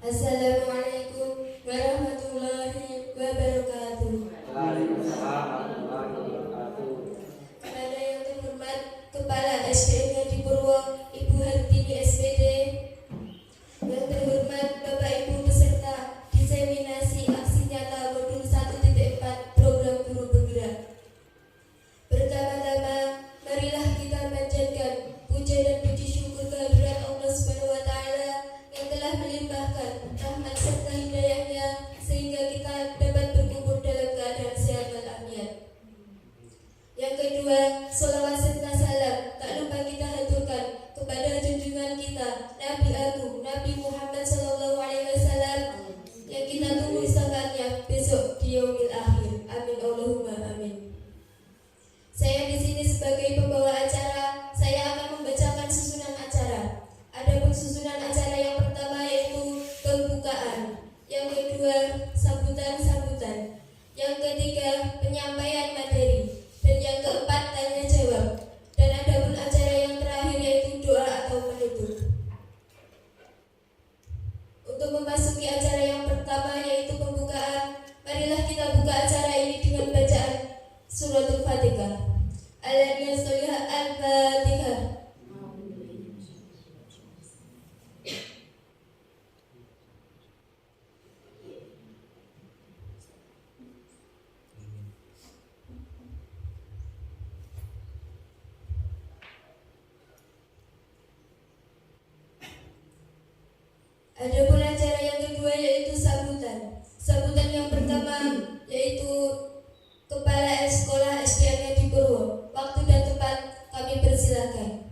Assalamualaikum warahmatullahi wabarakatuh. Waalaikumsalam warahmatullahi wabarakatuh. Kepada yang terhormat Kepala SDN di Purwo, Ibu Hartini SPD, yang terhormat Bapak Ibu peserta diseminasi aksi nyata modul 1.4 program guru penggerak. Pertama-tama, marilah kita panjatkan puja dan puji syukur kehadirat Allah Subhanahu wa Ta'ala yang telah melimpahkan rahmat serta hidayahnya sehingga kita dapat berkumpul dalam keadaan sehat walafiat. Yang kedua, sholawat serta salam tak lupa kita haturkan kepada junjungan kita Nabi Agung Nabi Muhammad SAW yang kita tunggu isakannya besok di yaumil akhir. Amin Allahumma amin. Saya di sini sebagai pembawa acara. Saya akan membacakan susunan acara. Adapun susunan acara yang pertama yaitu pembukaan, yang kedua sambutan-sambutan, yang ketiga penyampaian materi, dan yang keempat tanya jawab. Dan adapun acara yang terakhir yaitu doa atau penutup. Untuk memasuki acara yang pertama yaitu pembukaan, marilah kita buka acara ini dengan bacaan suratul Fatihah. Alhamdulillah sholihah al-Fatihah. Adapun acara yang kedua yaitu sambutan. Sambutan yang pertama yaitu Kepala Sekolah SDN di Purwo. Waktu dan tempat kami persilakan.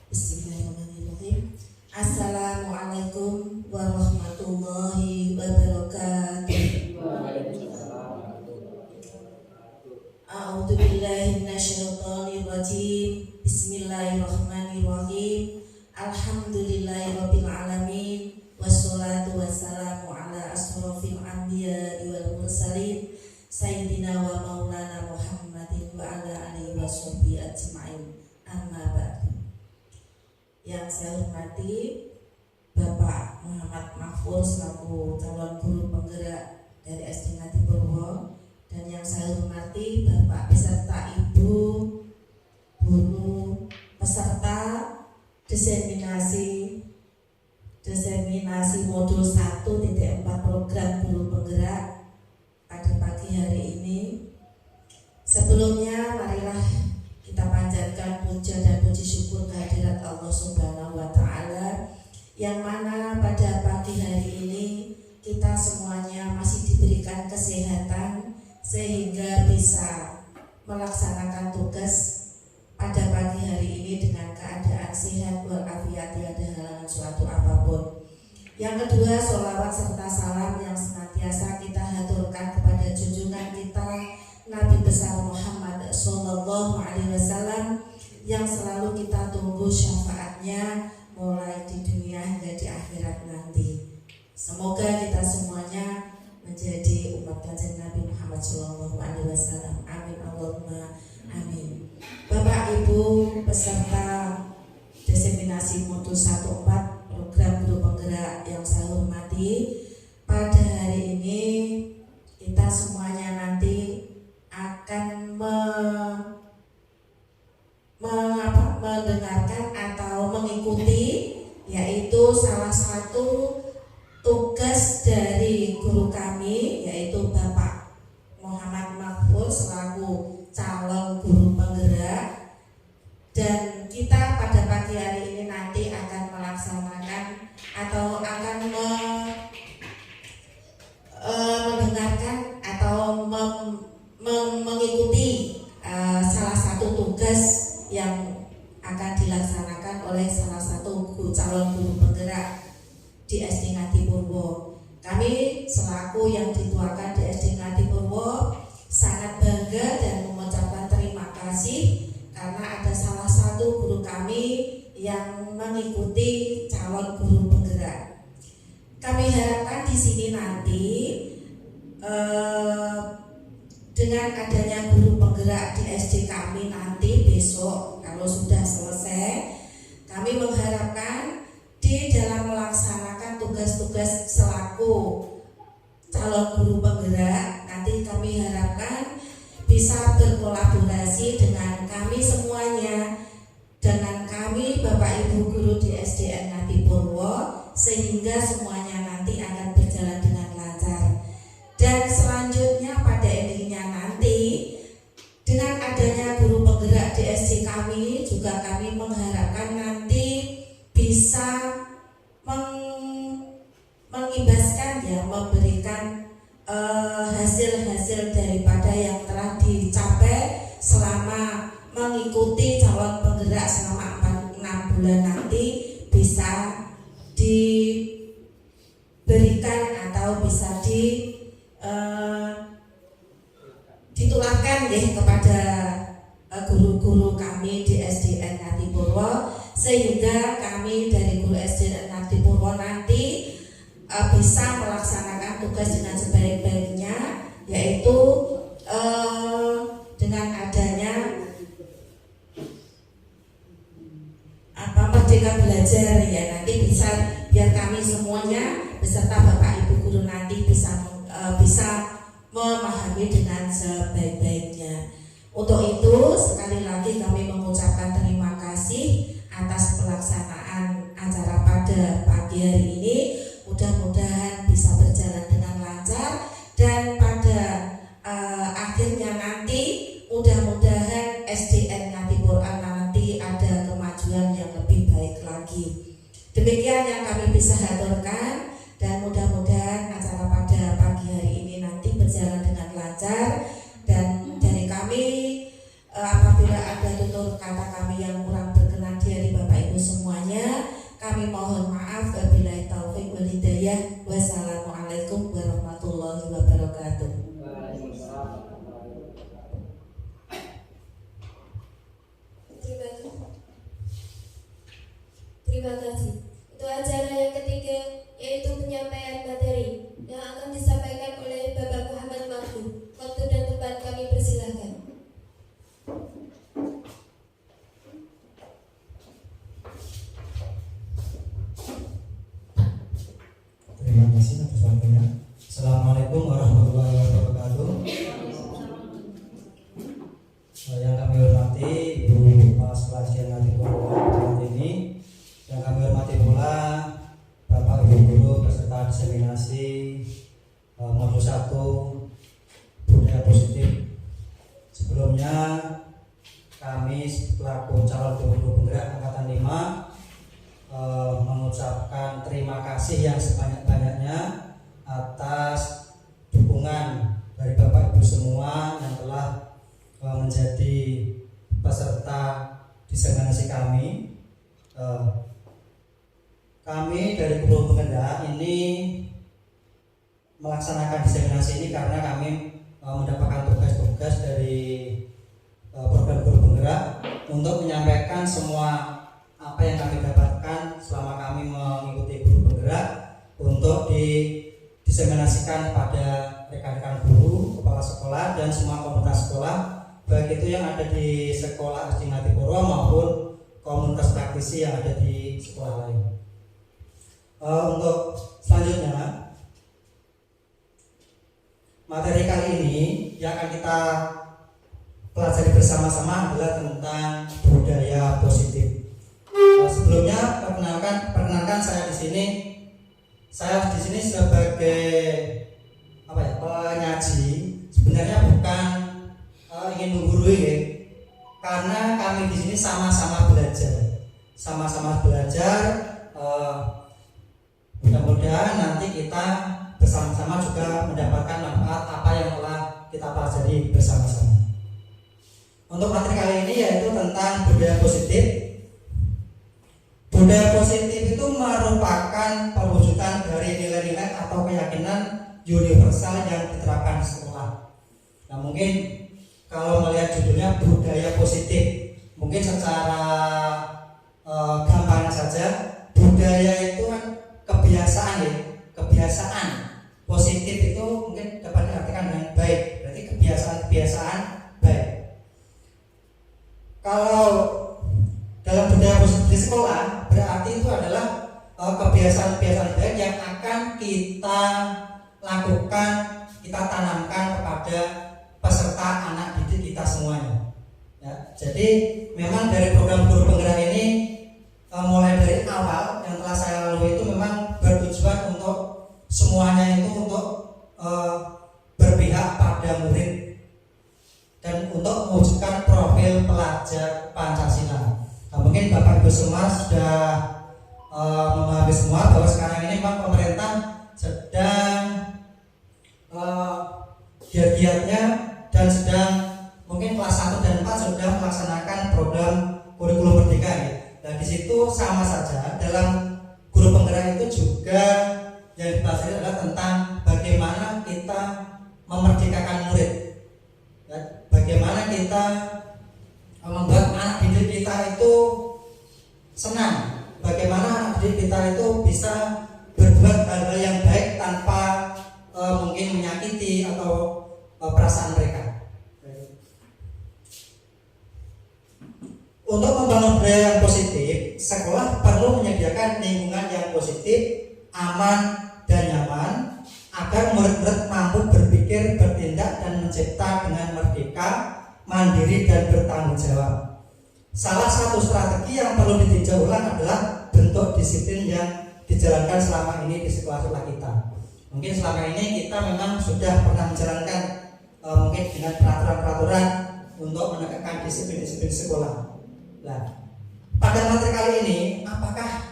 Bismillahirrahmanirrahim. Assalamualaikum warahmatullahi wabarakatuh. A'udzu billahi minasyaitonir rajim. Bismillahirrahmanirrahim. Alhamdulillahirabbil alamin. Wassalatu wassalamu ala asrofil anbiya'i wal mursalin sayyidina wa maulana Muhammadin wa ala alihi washabbihi ajmain. Amma ba'du. Yang saya hormati Bapak Muhammad Mahfur selaku calon guru penggerak dari SD Ngati Purwo, dan yang saya hormati Bapak beserta Ibu guru peserta diseminasi modul 1.4 program guru penggerak pada pagi hari ini. Sebelumnya marilah kita panjatkan puja dan puji syukur kehadirat Allah Subhanahu wa Ta'ala, yang mana pada pagi hari ini kita semuanya masih diberikan kesehatan sehingga bisa melaksanakan tugas pada pagi hari ini dengan keadaan sehat walafiat, tiada halangan suatu apapun. Yang kedua, sholawat serta salam yang senantiasa kita haturkan kepada junjungan kita Nabi besar Muhammad Sallallahu Alaihi Wasallam yang selalu kita tunggu syafaatnya mulai di dunia hingga di akhirat nanti. Semoga kita semuanya menjadi umat kanjeng Nabi Muhammad Sallallahu Alaihi Wasallam. Amin Allahumma amin. Bapak Ibu peserta diseminasi modul 1.4 program guru penggerak yang saya hormati, pada hari ini kita semuanya nanti akan mendengarkan atau mengikuti yaitu salah satu tugas dari guru kami yaitu Bapak Muhammad Mahfur selaku calon guru penggerak, dan kita pada pagi hari ini nanti akan melaksanakan atau akan mendengarkan atau mengikuti salah satu tugas yang akan dilaksanakan oleh salah satu calon guru penggerak di SD Ngati Purwo. Kami selaku yang dituakan di SD Ngati Purwo sangat bangga dan mengucapkan terima kasih karena ada salah satu guru kami yang mengikuti calon guru penggerak. Kami harapkan di sini nanti dengan adanya guru penggerak di SD SD kami nanti besok kalau sudah selesai, kami mengharapkan di dalam melaksanakan tugas-tugas selaku calon guru penggerak, nanti kami harapkan bisa berkolaborasi dengan kami semuanya, dengan kami Bapak Ibu guru di SDN Ngati Purwo, sehingga semuanya nanti akan berjalan dengan lancar. Dan selanjutnya pada endingnya nanti, dengan adanya guru penggerak di SD kami, juga kami mengharapkan nanti bisa mengibaskan ya, memberikan hasil-hasil daripada yang telah dicapai selama mengikuti calon penggerak selama 6 bulan nanti, bisa diberikan atau bisa ditularkan ya kepada guru-guru kami di SDN Ngati Purwo, sehingga kami dari guru SDN Ngati Purwo nanti bisa melaksanakan tugas dengan sebaik-baiknya, yaitu dengan adanya Merdeka Belajar ya, nanti bisa biar kami semuanya beserta Bapak Ibu guru nanti bisa memahami dengan sebaik-baiknya. Untuk itu sekali lagi kami mengucapkan terima kasih atas pelaksanaan acara pada pagi hari ini. Mudah-mudahan bisa berjalan dengan lancar, dan pada akhirnya nanti mudah-mudahan SDN Ngati Purwo nanti ada kemajuan yang lebih baik lagi. Demikian yang kami bisa haturkan, dan mudah-mudahan acara pada pagi hari ini nanti berjalan dengan lancar. Dan dari kami, apabila ada tutur kata kami yang kurang berkenan di hari Bapak Ibu semuanya, kami mohon maaf. Wabillahi taufik wal hidayah. Wassalamualaikum warahmatullahi wabarakatuh. Terima kasih. Untuk acara yang ketiga, yaitu penyampaian materi yang akan disampaikan oleh Bapak Muhammad Mahfud. Waktu dan tempat kami persilahkan. Terima kasih atas waktunya. Assalamualaikum warahmatullahi wabarakatuh. Yang kami hormati Ibu Kepala Sekolah SDN Ngati Purwo ini, yang kami hormati pula Bapak Ibu guru peserta diseminasi modul 1 budaya positif. Sebelumnya kami selaku calon guru penggerak angkatan 5 mengucapkan terima kasih yang sebanyak-banyaknya atas dukungan dari Bapak Ibu semua yang telah menjadi peserta diseminasi kami. Kami dari guru penggerak ini melaksanakan diseminasi ini karena kami mendapatkan tugas-tugas dari program guru penggerak untuk menyampaikan semua apa yang kami dapatkan selama kami mengikuti guru penggerak untuk diseminasikan pada rekan-rekan guru, kepala sekolah, dan semua komunitas sekolah, baik itu yang ada di sekolah SD Ngati Purwo maupun komunitas praktisi yang ada di sekolah lain. Untuk selanjutnya, materi kali ini yang akan kita pelajari bersama-sama adalah tentang budaya positif. Sebelumnya perkenalkan saya di sini sebagai penyaji. Sebenarnya bukan ingin menggurui ya, karena kami di sini sama-sama belajar. Mudah-mudahan nanti kita bersama-sama juga mendapatkan manfaat apa yang telah kita pelajari bersama-sama. Untuk materi kali ini yaitu tentang budaya positif. Budaya positif itu merupakan perwujudan dari nilai-nilai atau keyakinan universal yang diterapkan di sekolah. Nah, mungkin kalau melihat judulnya budaya positif, mungkin secara gampangnya saja, budaya itu kan kebiasaan positif itu mungkin dapat diartikan dengan baik, berarti kebiasaan baik. Kalau dalam budaya positif di sekolah berarti itu adalah kebiasaan-kebiasaan baik yang akan kita lakukan, kita tanamkan kepada peserta anak didik kita semuanya. Ya, jadi memang dari program guru penggerak ini mulai dari awal yang telah saya lalui itu memang bertujuan untuk semuanya itu untuk berpihak pada murid dan untuk mewujudkan profil pelajar Pancasila. Nah, mungkin Bapak Ibu semua sudah memahami semua bahwa sekarang ini memang pemerintah sedang giat-giatnya dan sedang mungkin kelas 1 dan 4 sudah melaksanakan program kurikulum merdeka ya. Nah di situ sama saja dalam guru penggerak itu juga yang dibahas adalah tentang bagaimana kita memerdekakan murid, ya, bagaimana kita membuat anak didik kita itu senang, bagaimana anak didik kita itu bisa berbuat hal-hal yang baik tanpa mungkin menyakiti atau perasaan mereka. Untuk membangun budaya yang positif, sekolah perlu menyediakan lingkungan yang positif, aman, dan nyaman agar murid-murid mampu berpikir, bertindak, dan mencipta dengan merdeka, mandiri, dan bertanggung jawab. Salah satu strategi yang perlu ditinjau ulang adalah bentuk disiplin yang dijalankan selama ini di sekolah-sekolah kita. Mungkin selama ini kita memang sudah pernah menjalankan mungkin dengan peraturan-peraturan untuk menegakkan disiplin-disiplin sekolah. Nah, pada materi kali ini, apakah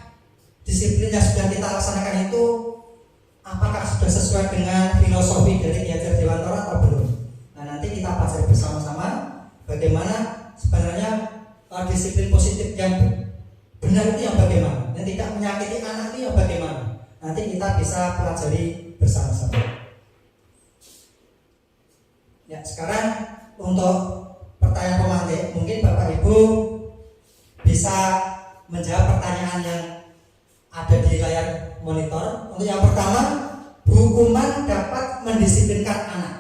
disiplin yang sudah kita laksanakan itu apakah sudah sesuai dengan filosofi dari Ki Hajar Dewantara atau belum? Nah, nanti kita pelajari bersama-sama bagaimana sebenarnya disiplin positif yang benar itu yang bagaimana, yang tidak menyakiti anak itu yang bagaimana. Nanti kita bisa pelajari bersama-sama. Ya, sekarang untuk pertanyaan pemantik, mungkin Bapak Ibu bisa menjawab pertanyaan yang ada di layar monitor. Untuk yang pertama, hukuman dapat mendisiplinkan anak.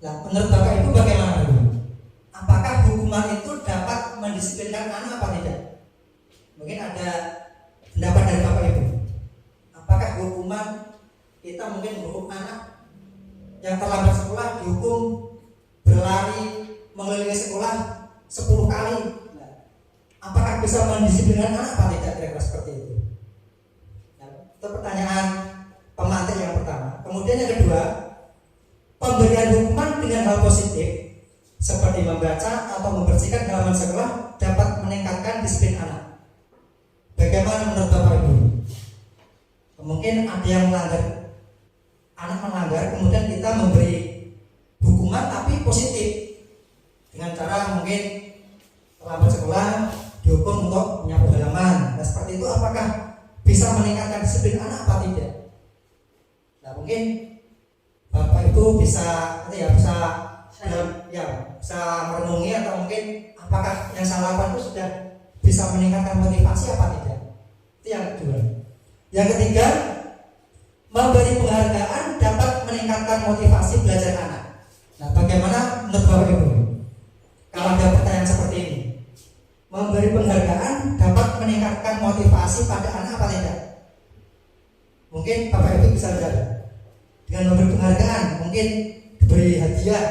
Nah, menurut Bapak Ibu bagaimana? Apakah hukuman itu dapat mendisiplinkan anak apa tidak? Mungkin ada pendapat dari Bapak Ibu. Apakah hukuman kita mungkin menghukum anak yang terlambat sekolah dihukum berlari mengelilingi sekolah 10 kali? Apakah bisa mendisiplinkan anak apa tidak, kira-kira seperti itu? Nah, itu pertanyaan pemantik yang pertama. Kemudian yang kedua, pemberian hukuman dengan hal positif seperti membaca atau membersihkan halaman sekolah dapat meningkatkan disiplin anak. Bagaimana menurut Bapak Ibu? Mungkin ada yang melanggar, anak melanggar, kemudian kita memberi hukuman tapi positif dengan cara mungkin terlambat sekolah dihukum untuk menyapu halaman. Nah, seperti itu apakah bisa meningkatkan disiplin anak apa tidak? Nah, mungkin Bapak Ibu bisa bisa merenungi atau mungkin apakah yang saya lakukan itu sudah bisa meningkatkan motivasi apa tidak? Itu yang kedua. Yang ketiga, memberi penghargaan dapat meningkatkan motivasi belajar anak. Nah, bagaimana menurut Bapak Ibu? Kalau ada pertanyaan seperti ini, memberi penghargaan dapat meningkatkan motivasi pada anak apa tidak? Mungkin Bapak Ibu bisa jawab. Dengan memberi penghargaan, mungkin diberi hadiah,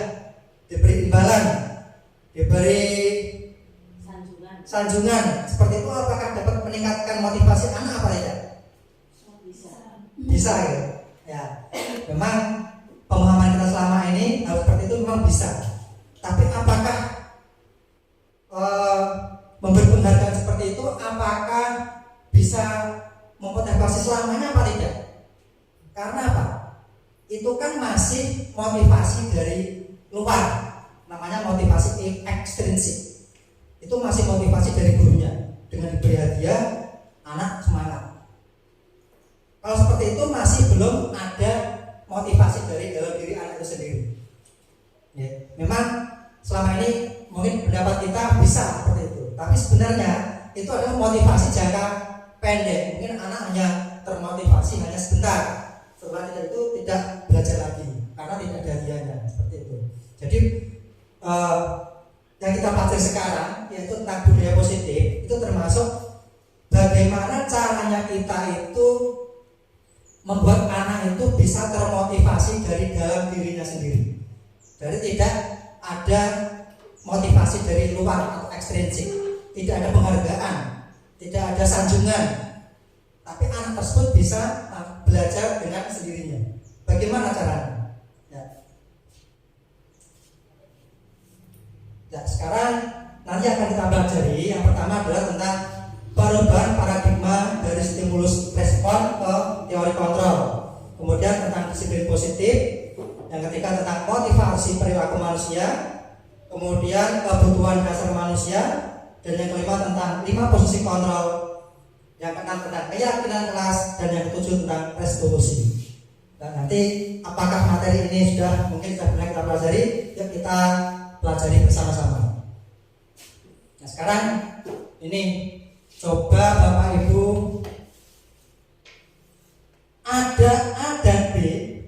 diberi imbalan, diberi sanjungan. Seperti itu apakah dapat meningkatkan motivasi anak apa tidak? Bisa ya. Ya. Memang pemahaman kita selama ini hal seperti itu memang bisa. Tapi apakah memberi penghargaan seperti itu apakah bisa memotivasi selamanya apa tidak? Karena apa? Itu kan masih motivasi dari luar, namanya motivasi ekstrinsik. Itu masih motivasi dari gurunya. Dengan diberi hadiah, anak semangat. Kalau seperti itu masih belum ada motivasi dari dalam diri anak itu sendiri. Ya, memang selama ini mungkin pendapat kita bisa seperti itu, tapi sebenarnya itu adalah motivasi jangka pendek. Mungkin anak hanya termotivasi hanya sebentar, setelah itu tidak belajar lagi karena tidak ada hadiahnya, seperti itu. Jadi yang kita pelajari sekarang yaitu tentang budaya positif, itu termasuk bagaimana caranya kita itu membuat anak itu bisa termotivasi dari dalam dirinya sendiri. Jadi tidak ada motivasi dari luar atau ekstrinsik, tidak ada penghargaan, tidak ada sanjungan, tapi anak tersebut bisa belajar dengan sendirinya. Bagaimana caranya? Ya, sekarang nanti akan kita pelajari. Yang pertama adalah tentang perubahan paradigma dari stimulus respon ke teori kontrol. Kemudian tentang disiplin positif. Yang ketiga tentang motivasi perilaku manusia. Kemudian kebutuhan dasar manusia. Dan yang kelima tentang 5 posisi kontrol. Yang keenam tentang keyakinan kelas. Dan yang ketujuh tentang restitusi. Dan nanti apakah materi ini sudah mungkin sudah pernah kita pelajari? Yuk kita pelajari bersama-sama. Nah sekarang ini coba Bapak Ibu, ada A dan B,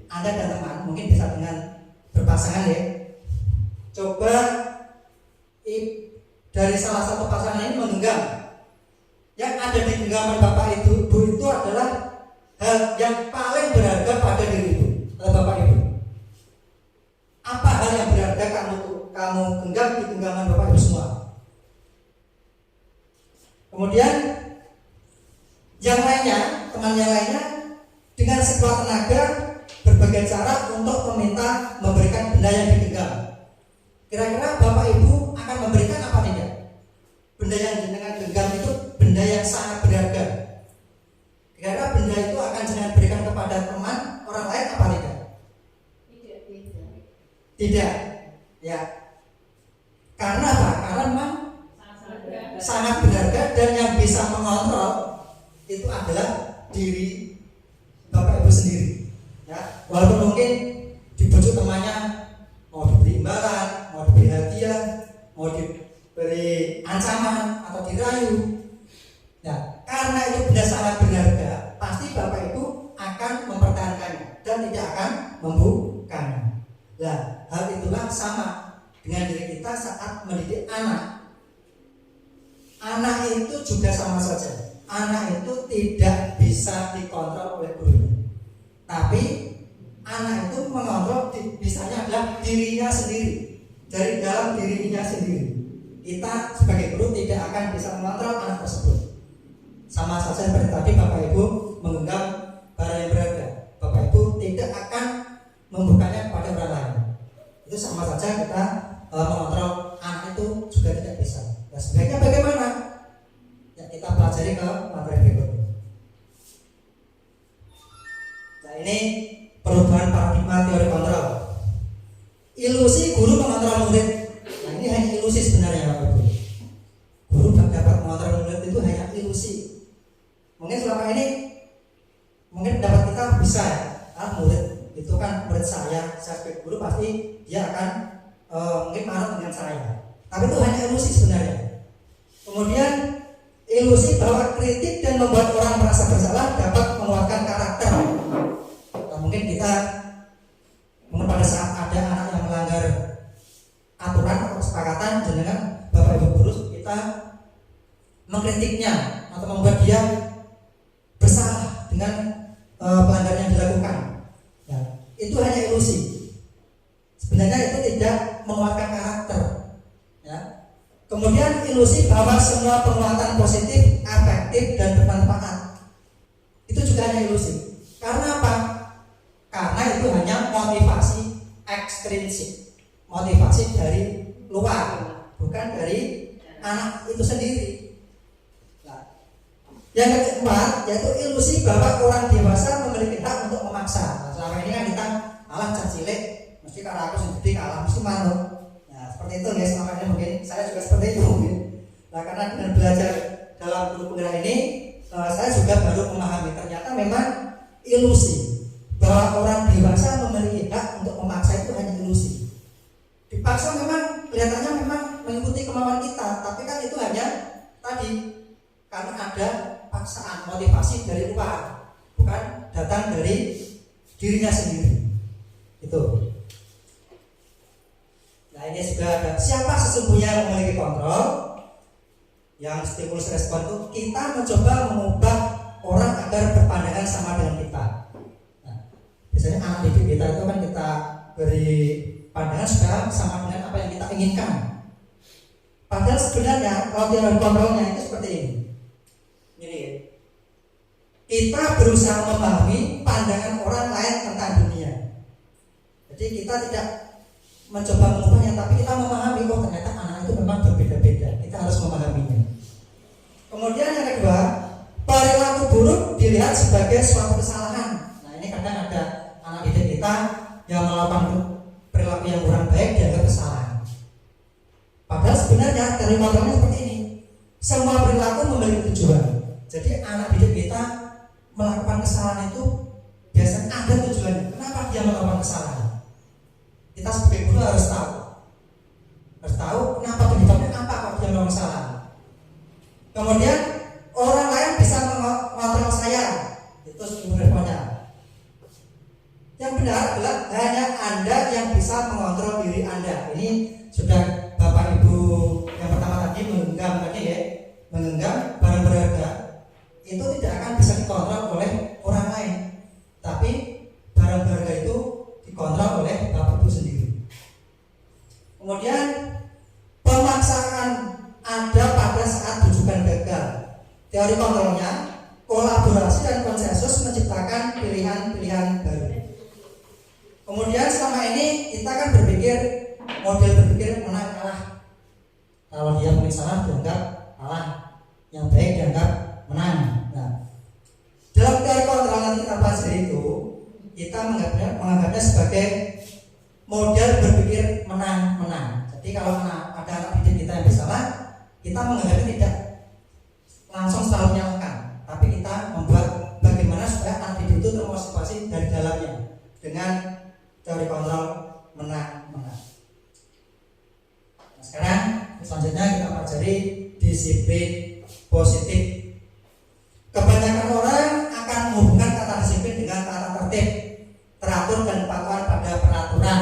Anda dan teman mungkin bisa dengan berpasangan ya. Coba dari salah satu pasangan ini menggenggam. Yang ada di genggaman Bapak Ibu itu adalah hal yang paling berharga pada diri Ibu atau Bapak Ibu. Apa hal yang berharga kamu genggam di genggaman Bapak Ibu semua? Kemudian yang lainnya, teman yang lainnya dengan sekuat tenaga berbagai cara untuk meminta memberikan benda yang digenggam. Kira-kira Bapak Ibu akan memberikan apa tidak? Benda yang jenengan genggam itu benda yang sangat berharga. Kira-kira benda itu akan jenengan berikan kepada teman orang lain apa tidak? Tidak. Ya. Karena apa? Karena memang sangat berharga dan yang bisa mengontrol itu adalah diri Bapak Ibu sendiri. Ya, walaupun mungkin dibujuk temannya mau diberi imbalan, mau diberi hadiah, mau diberi ancaman atau dirayu. Ya, karena itu benda sangat berharga, pasti Bapak Ibu akan mempertahankannya dan tidak akan membukanya. Nah, hal itulah sama dengan diri kita saat mendidik anak. Anak itu juga sama saja. Anak itu tidak bisa dikontrol oleh gurunya. Tapi anak itu mengontrol bisanya adalah dirinya sendiri. Dari dalam dirinya sendiri. Kita sebagai guru tidak akan bisa mengontrol anak tersebut. Sama saja seperti tadi Bapak Ibu menggenggam barang yang berharga. Bapak Ibu tidak akan membukanya kepada orang lain. Itu sama saja kita mengontrol anak itu juga tidak bisa. Nah, sebaiknya bagaimana? Ya, kita pelajari ke materi berikutnya. Nah, ini perubahan paradigma teori kontrol. Ilusi guru mengontrol murid. Nah, ini hanya ilusi sebenarnya Bapak Ibu. Guru dapat mengontrol murid itu hanya ilusi. Mungkin selama ini mungkin dapat kita bisa murid itu kan murid saya sebagai guru pasti dia akan mungkin marah dengan saya. Tapi itu hanya ilusi sebenarnya. Kemudian ilusi bahwa kritik dan membuat orang merasa bersalah dapat menguatkan karakter. Nah, mungkin pada saat ada anak yang melanggar aturan atau kesepakatan dengan Bapak Ibu guru, kita mengkritiknya atau membuat dia bersalah dengan pelanggaran yang dilakukan. Nah, itu hanya ilusi. Sebenarnya itu tidak menguatkan karakter. Ya. Kemudian ilusi bahwa semua penguatan positif, efektif dan bermanfaat. Itu juga hanya ilusi. Karena apa? Karena itu hanya motivasi ekstrinsik, motivasi dari luar, bukan dari anak itu sendiri. Nah, yang keempat yaitu ilusi bahwa orang dewasa memiliki hak untuk memaksa. Nah, selama ini kan kita alah cacilek, mesti kalau aku sendiri kalah mesti manut. Seperti itu ya, selama ini mungkin saya juga seperti itu mungkin. Nah, karena dengan belajar dalam guru penggerak ini saya juga baru memahami ternyata memang ilusi bahwa orang dewasa memiliki hak untuk memaksa itu hanya ilusi. Dipaksa memang kelihatannya memang mengikuti kemauan kita, tapi kan itu hanya tadi karena ada paksaan, motivasi dari luar, bukan datang dari dirinya sendiri. Itu. Nah, Nah, ini juga ada siapa sesungguhnya yang memiliki kontrol. Yang stimulus respon itu kita mencoba mengubah orang agar berpandangan sama dengan kita. Nah, biasanya anak didik kita itu kan kita beri pandangan supaya sama dengan apa yang kita inginkan. Padahal sebenarnya kalau teori kontrolnya itu seperti ini. Ini ya. Kita berusaha memahami pandangan orang lain tentang dunia. Jadi kita tidak mencoba mengubahnya, tapi kita memahami oh ternyata anak itu memang berbeda-beda. Kita harus memahaminya. Kemudian yang kedua, perilaku buruk dilihat sebagai suatu kesalahan. Nah ini kadang ada anak didik kita yang melakukan perilaku yang kurang baik dianggap kesalahan. Padahal sebenarnya dari kontrolnya seperti ini. Semua perilaku memiliki tujuan. Jadi anak didik kita melakukan kesalahan itu biasanya ada tujuannya. Kenapa dia melakukan kesalahan? Kita sebagai guru harus tahu kenapa penyebabnya apa kalau dia melakukan kesalahan. Kemudian orang lain bisa mengontrol saya, itu sebenarnya. Yang benar adalah hanya Anda yang bisa mengontrol diri Anda. Ini sudah Bapak Ibu yang pertama tadi menggenggam barang berharga itu tidak akan bisa dikontrol oleh orang lain, tapi barang berharga itu dikontrol oleh Bapak Ibu sendiri. Kemudian pemaksaan ada pada saat rujukan gagal. Teori kontrolnya kolaborasi dan konsensus menciptakan pilihan-pilihan baru. Kemudian selama ini kita kan model berpikir menang kalah. Kalau dia memilih salah dianggap kalah, yang baik dianggap menang. Nah, dalam teori kontrol nanti kita bahas itu, kita menganggapnya sebagai model berpikir menang-menang. Jadi kalau ada anak didik kita yang bersalah, kita menganggapnya tidak langsung selalu menyalahkan, tapi kita membuat bagaimana supaya anak didik itu termotivasi dari dalamnya dengan teori kontrol menang-menang. Nah, sekarang selanjutnya kita pelajari disiplin positif. Kebanyakan orang akan menghubungkan kata disiplin dengan tata tertib, teratur dan kepatuhan pada peraturan.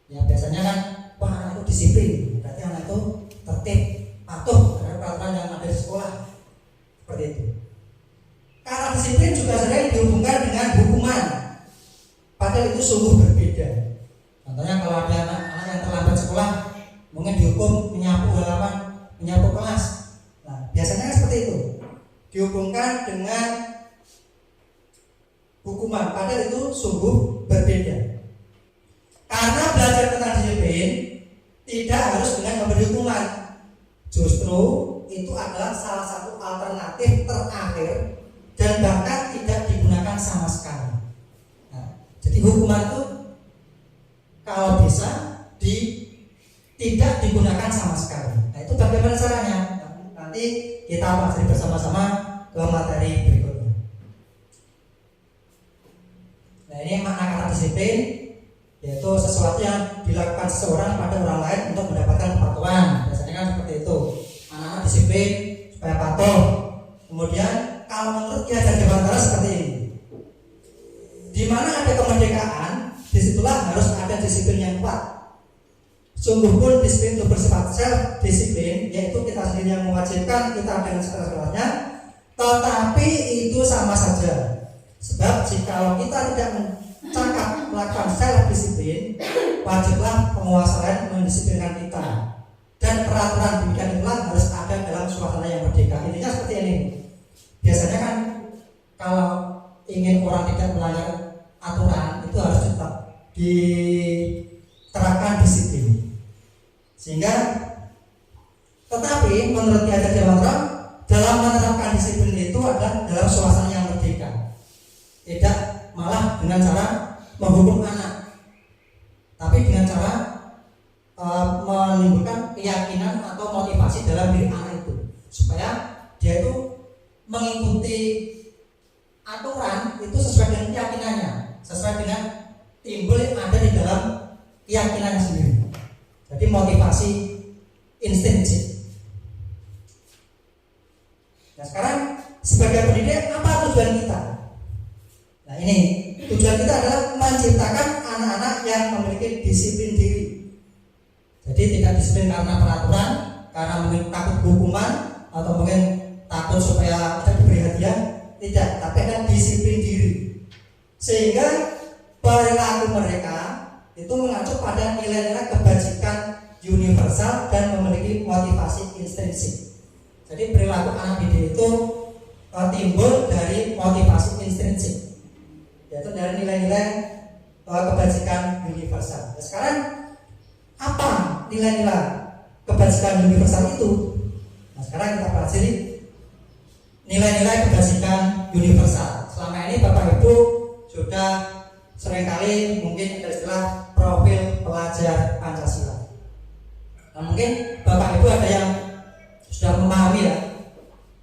Ya biasanya kan, wah anak itu disiplin, berarti anak itu tertib, patuh terhadap peraturan yang ada di sekolah. Seperti itu. Kata disiplin juga sering dihubungkan dengan hukuman, padahal itu sungguh berbeda. Contohnya kalau ada anak-anak yang terlambat sekolah, mungkin dihukum menyapu halaman, menyapu kelas. Nah biasanya kan seperti itu, dihubungkan dengan hukuman, padahal itu sungguh berbeda. Karena belajar tentang disiplin tidak harus dengan memberi hukuman, justru itu adalah salah satu alternatif terakhir dan bahkan tidak digunakan sama sekali. Nah, jadi hukuman itu kalau bisa tidak digunakan sama sekali. Nah itu bagaimana caranya? Nanti kita pelajari bersama-sama ke materi berikutnya. Nah ini makna kata disiplin, yaitu sesuatu yang dilakukan seseorang pada orang lain untuk mendapatkan kepatuhan. Biasanya kan seperti itu, anak-anak disiplin supaya patuh. Kemudian kalau menurut Ki Hajar Dewantara seperti ini, di mana ada kemerdekaan, disitulah harus ada disiplin yang kuat. Sungguh pun disiplin itu bersifat self-disiplin, yaitu kita sendiri yang mewajibkan kita dengan segala-galanya, tetapi itu sama saja. Sebab jika kita tidak mencakap melakukan self-disiplin, wajiblah penguasa lain mendisiplinkan kita. Dan peraturan demikian itulah harus ada dalam suasana yang merdeka. Intinya seperti ini. Biasanya kan kalau ingin orang tidak melanggar aturan, itu harus tetap diterapkan disiplin. Sehingga, tetapi menurut Ki Hajar Dewantara, dalam menerapkan disiplin itu adalah dalam suasana yang merdeka, tidak malah dengan cara menghukum anak, tapi dengan cara menimbulkan keyakinan atau motivasi dalam diri anak itu, supaya dia itu mengikuti aturan itu sesuai dengan keyakinannya, sesuai dengan timbul yang ada di dalam keyakinannya sendiri. Jadi motivasi instinktif. Nah sekarang sebagai pendidik apa tujuan kita? Nah ini tujuan kita adalah menciptakan anak-anak yang memiliki disiplin diri. tidak disiplin karena peraturan, karena mungkin takut hukuman, atau mungkin takut supaya tidak diberi hadiah. Tidak, tapi kan disiplin diri. Sehingga perilaku mereka itu mengacu pada nilai-nilai kebajikan universal dan memiliki motivasi intrinsik. Jadi perilaku anak didik itu timbul dari motivasi intrinsik, yaitu dari nilai-nilai kebajikan universal. Nah, sekarang apa nilai-nilai kebajikan universal itu? Nah, sekarang kita pelajari nilai-nilai kebajikan universal. Selama ini Bapak Ibu sudah seringkali mungkin ada istilah profil pelajar Pancasila. Nah, mungkin Bapak Ibu ada yang sudah memahami ya,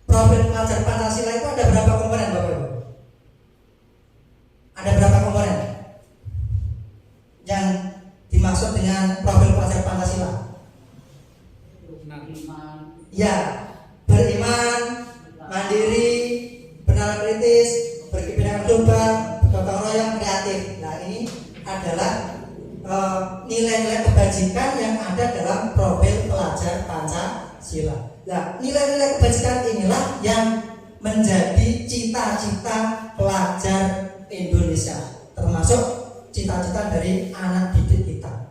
profil pelajar Pancasila itu ada berapa komponen Bapak Ibu? Ada berapa komponen yang dimaksud dengan profil pelajar Pancasila? Ya, beriman, mandiri, bernalar kritis, berkepentingan global, bergotong royong, kreatif. Nah, ini adalah nilai-nilai kebajikan yang ada dalam profil pelajar Pancasila. Nah, nilai-nilai kebajikan inilah yang menjadi cita-cita pelajar Indonesia, termasuk cita-cita dari anak didik kita.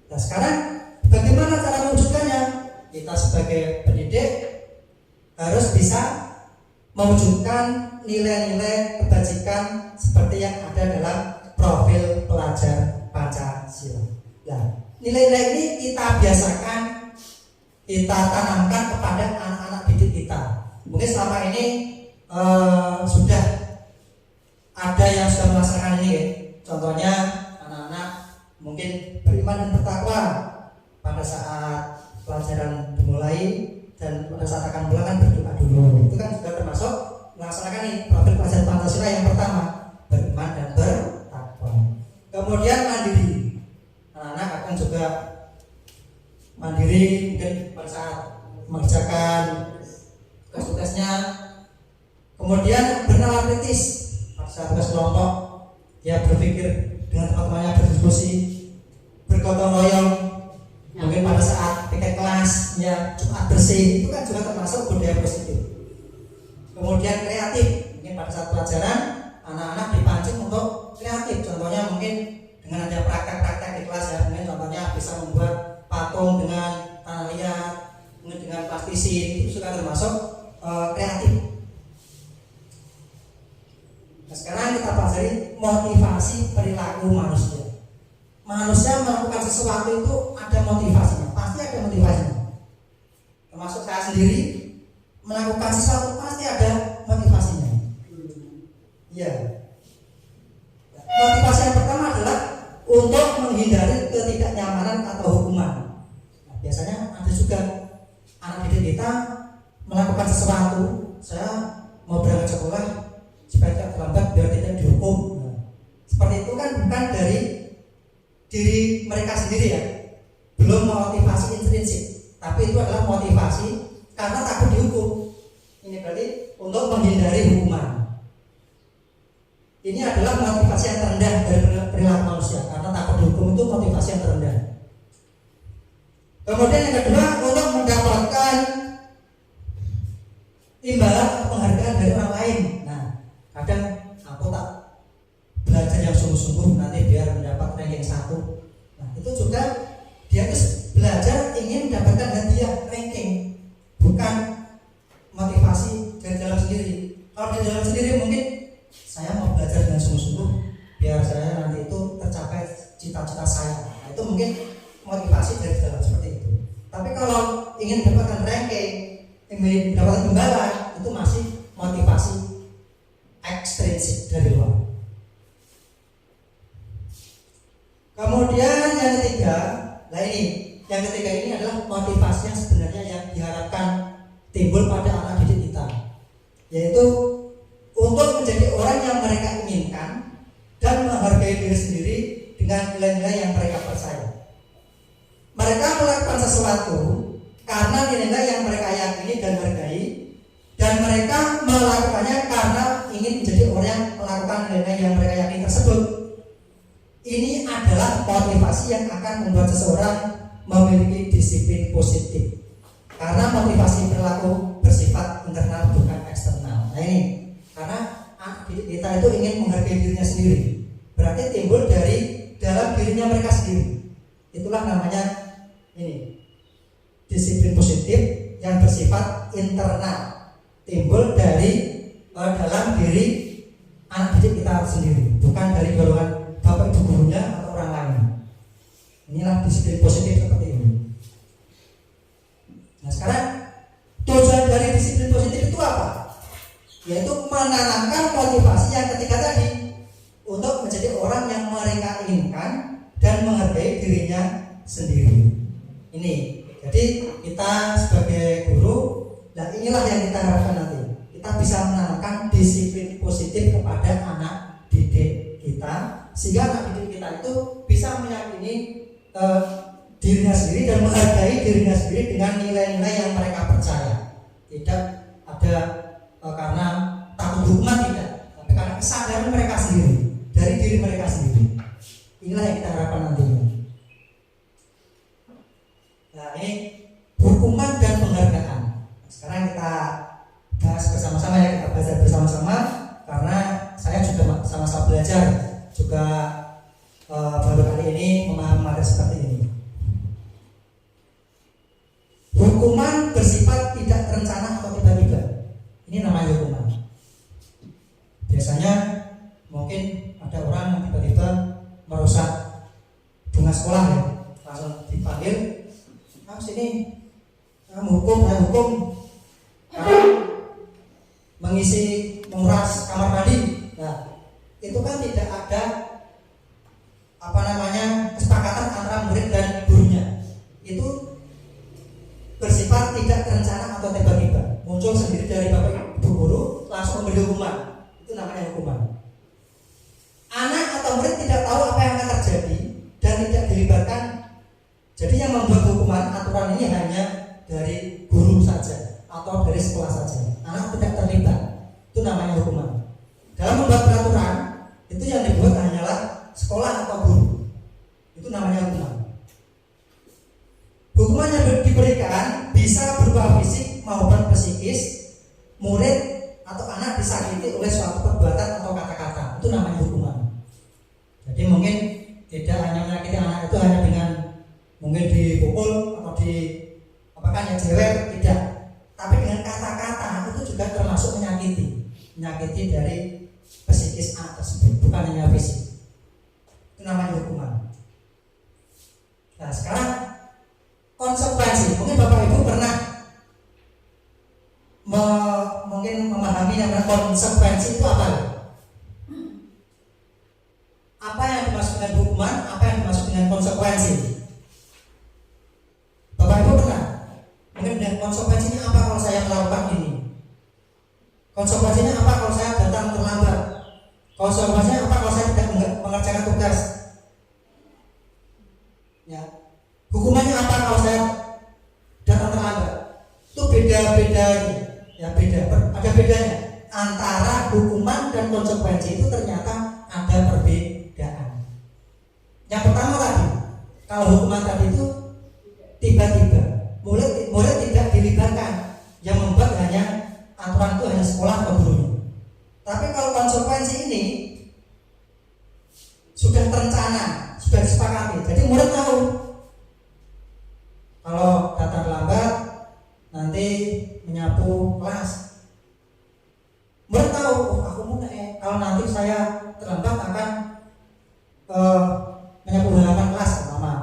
Nah, sekarang bagaimana cara mewujudkannya? Kita sebagai pendidik harus bisa mewujudkan nilai-nilai kebajikan seperti yang ada dalam profil pelajar Pancasila. Nah, nilai-nilai ini kita biasakan, kita tanamkan kepada anak-anak didik kita. Mungkin selama ini sudah ada yang sudah melaksanakan ini ya. Contohnya anak-anak mungkin beriman dan bertakwa pada saat pelajaran dimulai, dan pada saat akan pulang kan berdoa dulu. Itu kan sudah termasuk melaksanakan nih profil pelajar Pancasila yang pertama, beriman dan bertakwa. Kemudian mandiri. Anak-anak akan juga mandiri mungkin pada saat mengerjakan tugas-tugasnya. Kemudian bernalar kritis pada saat tugas kelompok, dia berpikir dengan teman-temannya, berdiskusi, bergotong royong. Mungkin pada saat piket kelas, ya Jumat bersih, itu kan juga termasuk budaya positif. Kemudian kreatif, mungkin pada saat pelajaran anak-anak dipancing untuk kreatif. Contohnya mungkin dengan ada praktek-praktek di kelas ya, mungkin contohnya bisa membuat patung dengan tanah liat, mungkin dengan plastisin, itu juga termasuk kreatif. Nah, sekarang kita pelajari motivasi perilaku manusia. Manusia melakukan sesuatu itu ada motivasinya, pasti ada motivasinya. Termasuk saya sendiri melakukan sesuatu pasti ada motivasinya. Iya. Motivasi yang pertama adalah untuk menghindari ketidaknyamanan atau hukuman. Nah, biasanya ada juga anak didik kita melakukan sesuatu, saya mau berangkat sekolah supaya tidak terlambat biar tidak dihukum. Nah, seperti itu kan bukan dari diri mereka sendiri ya, belum motivasi intrinsik, tapi itu adalah motivasi karena takut dihukum. Ini berarti untuk menghindari hukuman. Ini adalah motivasi yang terendah dari perilaku manusia, karena takut dihukum itu motivasi yang terendah. Kemudian yang kedua, untuk mendapatkan imbalan atau penghargaan dari orang lain. Nah, kadang aku tak belajar yang sungguh-sungguh nanti biar mendapat ranking 1. Nah, itu juga dia terus belajar ingin mendapatkan hadiah ranking, bukan motivasi dari dalam sendiri. Kalau dari dalam sendiri mungkin saya mau belajar dengan sungguh-sungguh biar saya nanti itu tercapai cita-cita saya. Nah, itu mungkin motivasi dari dalam seperti itu. Tapi kalau ingin mendapatkan ranking, ingin mendapatkan imbalan, itu masih motivasi ekstrinsik dari luar. Kemudian yang ketiga, yang ketiga ini adalah motivasi yang sebenarnya yang diharapkan timbul pada anak didik kita, yaitu untuk menjadi orang yang mereka inginkan dan menghargai diri sendiri dengan nilai-nilai yang mereka percaya. Mereka melakukan sesuatu karena nilai-nilai yang mereka yakini dan hargai, dan mereka melakukannya karena ingin menjadi orang yang melakukan nilai-nilai yang mereka yakini tersebut. Ini adalah motivasi yang akan membuat seseorang memiliki disiplin positif. Karena motivasi perilaku bersifat internal bukan eksternal. Nah ini, karena kita itu ingin menghargai dirinya sendiri, berarti timbul dari dalam dirinya mereka sendiri. Itulah namanya ini disiplin positif yang bersifat internal, timbul dari dalam diri anak didik kita sendiri, bukan dari golongan bapak ibu gurunya atau orang lain. Inilah disiplin positif seperti ini. Nah sekarang tujuan dari disiplin positif itu apa? Yaitu menanamkan motivasi yang ketiga tadi, untuk menjadi orang yang mereka inginkan dan menghargai dirinya sendiri. Ini, jadi kita sebagai guru, dan inilah yang kita harapkan nanti. Kita bisa menanamkan disiplin positif kepada anak didik kita, sehingga anak didik kita itu bisa meyakini dirinya sendiri dan menghargai dirinya sendiri dengan nilai-nilai yang mereka percaya. Tidak ada karena takut hukuman, tidak, tapi karena kesadaran mereka sendiri, dari diri mereka sendiri. Inilah yang kita harapkan nantinya. Nah ini hukuman dan penghargaan. Sekarang kita bahas bersama-sama ya, kita belajar bersama-sama, karena saya juga sama-sama belajar, juga baru kali ini memahami materi seperti ini. Hukuman bersifat tidak terencana atau tiba-tiba. Ini namanya hukuman. Biasanya mungkin ada orang yang tiba-tiba merusak bunga sekolah ya, langsung dipanggil, sini kamu hukum, saya hukum karena mengisi menguras kamar mandi. Nah itu kan tidak ada kesepakatan antara murid dan gurunya. Itu bersifat tidak terencana atau tiba-tiba, muncul sendiri dari bapak ibu guru, langsung memberi hukuman. Itu namanya hukuman. Anak atau murid tidak tahu apa yang akan terjadi dan tidak dilibatkan. Jadi yang membuat hukuman aturan ini hanya dari guru saja atau dari sekolah saja. Anak tidak terlibat. Itu namanya hukuman. Dalam membuat peraturan, itu yang dibuat hanyalah sekolah atau guru. Itu namanya hukuman. Hukuman yang diberikan bisa berupa fisik maupun psikis. Murid atau anak disakiti oleh suatu perbuatan atau kata-kata. Itu namanya hukuman. Jadi mungkin tidak hanya menyakiti anak itu hanya dengan mungkin dipukul atau jewer, tidak. Tapi dengan kata-kata itu juga termasuk menyakiti dari psikis anak tersebut, bukan hanya fisik. Itu namanya hukuman. Nah sekarang konsekuensi, mungkin bapak ibu pernah mungkin memahami yang konsekuensi itu apa? Apa yang dimaksud dengan hukuman, apa yang dimaksud dengan konsekuensi? Bapak ibu pernah? Mungkin dengan konsekuensinya apa kalau saya melakukan ini? Konsekuensinya apa kalau saya datang terlambat? Konsekuensinya apa kalau saya tidak mengerjakan tugas? Ya. Hukumannya apa kalau saya datang terlambat? Itu beda-beda, ya beda. Ada bedanya antara hukuman dan konsekuensi, itu ternyata ada perbedaan. Yang pertama tadi, kalau hukuman tadi itu tiba-tiba, murid tidak dilibatkan, yang membuat hanya aturan itu hanya sekolah atau gurunya. Tapi kalau konsekuensi ini sudah terencana, sudah disepakati, jadi murid tahu kalau datang lambat nanti menyapu kelas. Murid tahu, aku mau kalau nanti saya terlambat akan menyapu halaman kelas pertama.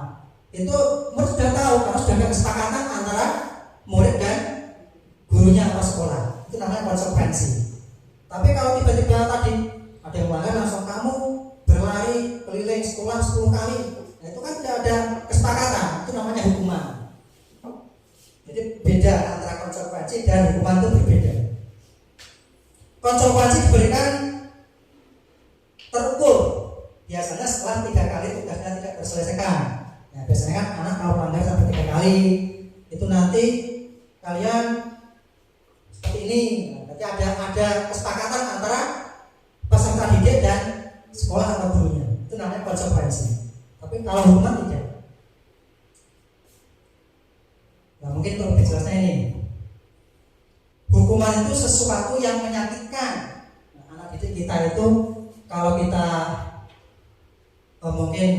Itu murid sudah tahu karena sudah ada kesepakatan antara murid dan gurunya atau sekolah. Itu namanya konsekuensi. Tapi kalau tiba-tiba tadi ada yang melanggar, langsung kamu berlari keliling sekolah 10 kali, nah itu kan tidak ada kesepakatan. Itu namanya hukuman. Jadi beda antara konsekuensi dan hukuman, itu berbeda. Konsekuensi diberikan terukur, biasanya setelah 3 kali tugasnya tidak terselesaikan. Ya, biasanya kan anak kalau melanggar sampai 3 kali, itu nanti kalian seperti ini. Berarti ada kesepakatan antara peserta didik dan sekolah atau gurunya. Itu namanya konsekuensi. Tapi kalau hukuman tidak. penjelasannya ini. Hukuman itu sesuatu yang menyakitkan. Nah, anak didik kita itu kalau kita mungkin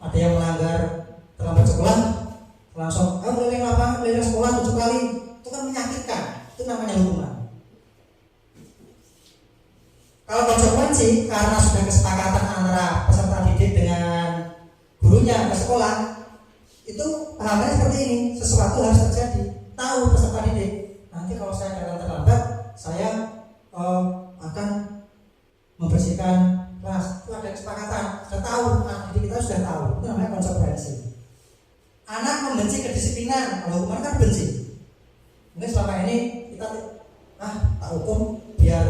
ada yang melanggar terlambat sekolah, langsung keliling lapangan, keliling sekolah 7 kali, itu kan menyakitkan. Itu namanya hukuman. Kalau konsekuensi karena sudah kesepakatan antara peserta didik dengan gurunya ke sekolah, itu pahamnya seperti ini, sesuatu harus terjadi. Tahu peserta didik, nanti kalau saya datang terlambat, saya akan membersihkan kelas. Itu ada kesepakatan, sudah tahu, anak didik kita sudah tahu. Itu namanya konsekuensi. Anak membenci kedisiplinan, kalau hukuman kan benci. Mungkin selama ini kita tak hukum biar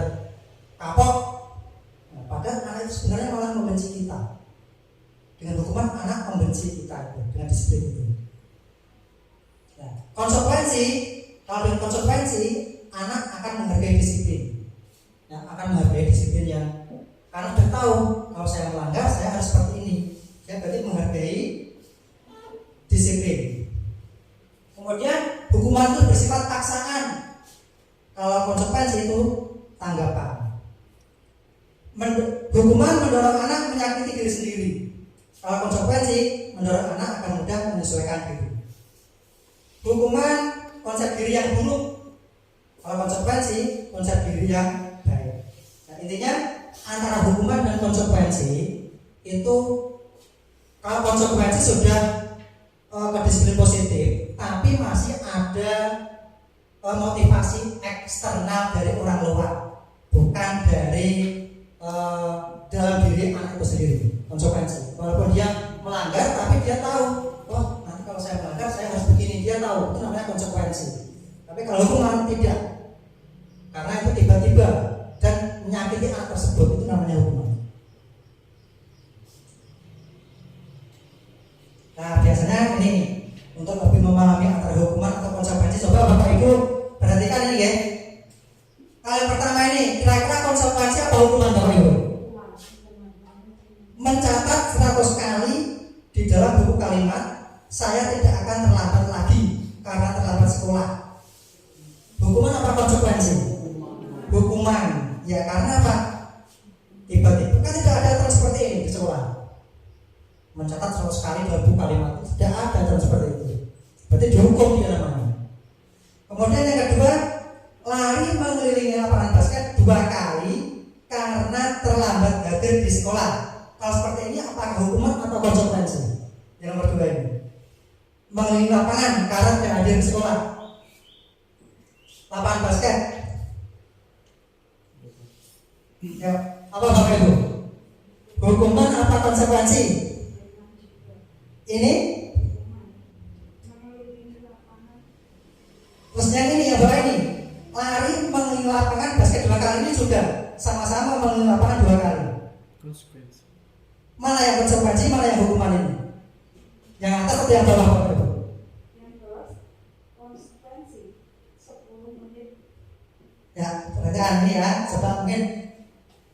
kapok. Nah, padahal anak itu sebenarnya malah membenci kita. Dengan hukuman anak membenci kita dengan disiplin itu. Nah, konsekuensi, kalau dengan konsekuensi anak akan menghargai disiplin. Ya, akan menghargai disiplin yang karena sudah tahu kalau saya melanggar saya harus seperti ini. Saya berarti menghargai disiplin. Kemudian hukuman itu bersifat paksaan. Kalau konsekuensi itu tanggapan. Hukuman mendorong anak menyakiti diri sendiri. Kalau konsekuensi mendorong anak akan mudah menyesuaikan diri. Hukuman konsep diri yang buruk. Kalau konsekuensi konsep diri yang baik. Nah, intinya antara hukuman dan konsekuensi itu, kalau konsekuensi sudah kedisiplin positif, tapi masih ada motivasi eksternal dari orang luar, bukan dari dalam diri anak itu sendiri. Konsekuensi, walaupun dia melanggar, tapi dia tahu, oh nanti kalau saya melanggar saya harus begini, dia tahu, itu namanya konsekuensi. Tapi kalau hukuman tidak, karena itu tiba-tiba dan menyakiti anak tersebut, itu namanya hukuman. Nah, biasanya ini untuk lebih memahami antara hukuman atau konsekuensi, coba Bapak Ibu perhatikan ini ya. Kali pertama ini, kira-kira konsekuensi apa hukuman Bapak Ibu? Mencatat 100 kali di dalam buku kalimat, saya tidak akan terlambat lagi karena terlambat sekolah. Hukuman apa konsekuensi? Hukuman. Ya karena apa? Tiba-tiba kan tidak ada aturan seperti ini di sekolah. Mencatat 100 kali dalam buku kalimat, tidak ada aturan seperti itu. Berarti dihukum dia namanya. Kemudian yang kedua, lari mengelilingi lapangan basket 2 kali karena terlambat hadir di sekolah. Kalau seperti ini apakah hukuman atau konsekuensi? Yang nomor 2 ini, mengelilingi lapangan karena tidak hadir di sekolah. Lapangan basket. Ya, apa Bapak Ibu? Hukuman apa konsekuensi? Ini? Terus yang ini ya Bapak ini, lari mengelilingi lapangan basket 2 kali ini juga sama-sama mengelilingi lapangan 2 kali. Konsekuensi. Mana yang konsekuensi, mana yang hukuman ini? Yang atas atau yang bawah Bapak Ibu? Yang bawah konsekuensi 10 menit. Ya, perhatikan ini ya, coba mungkin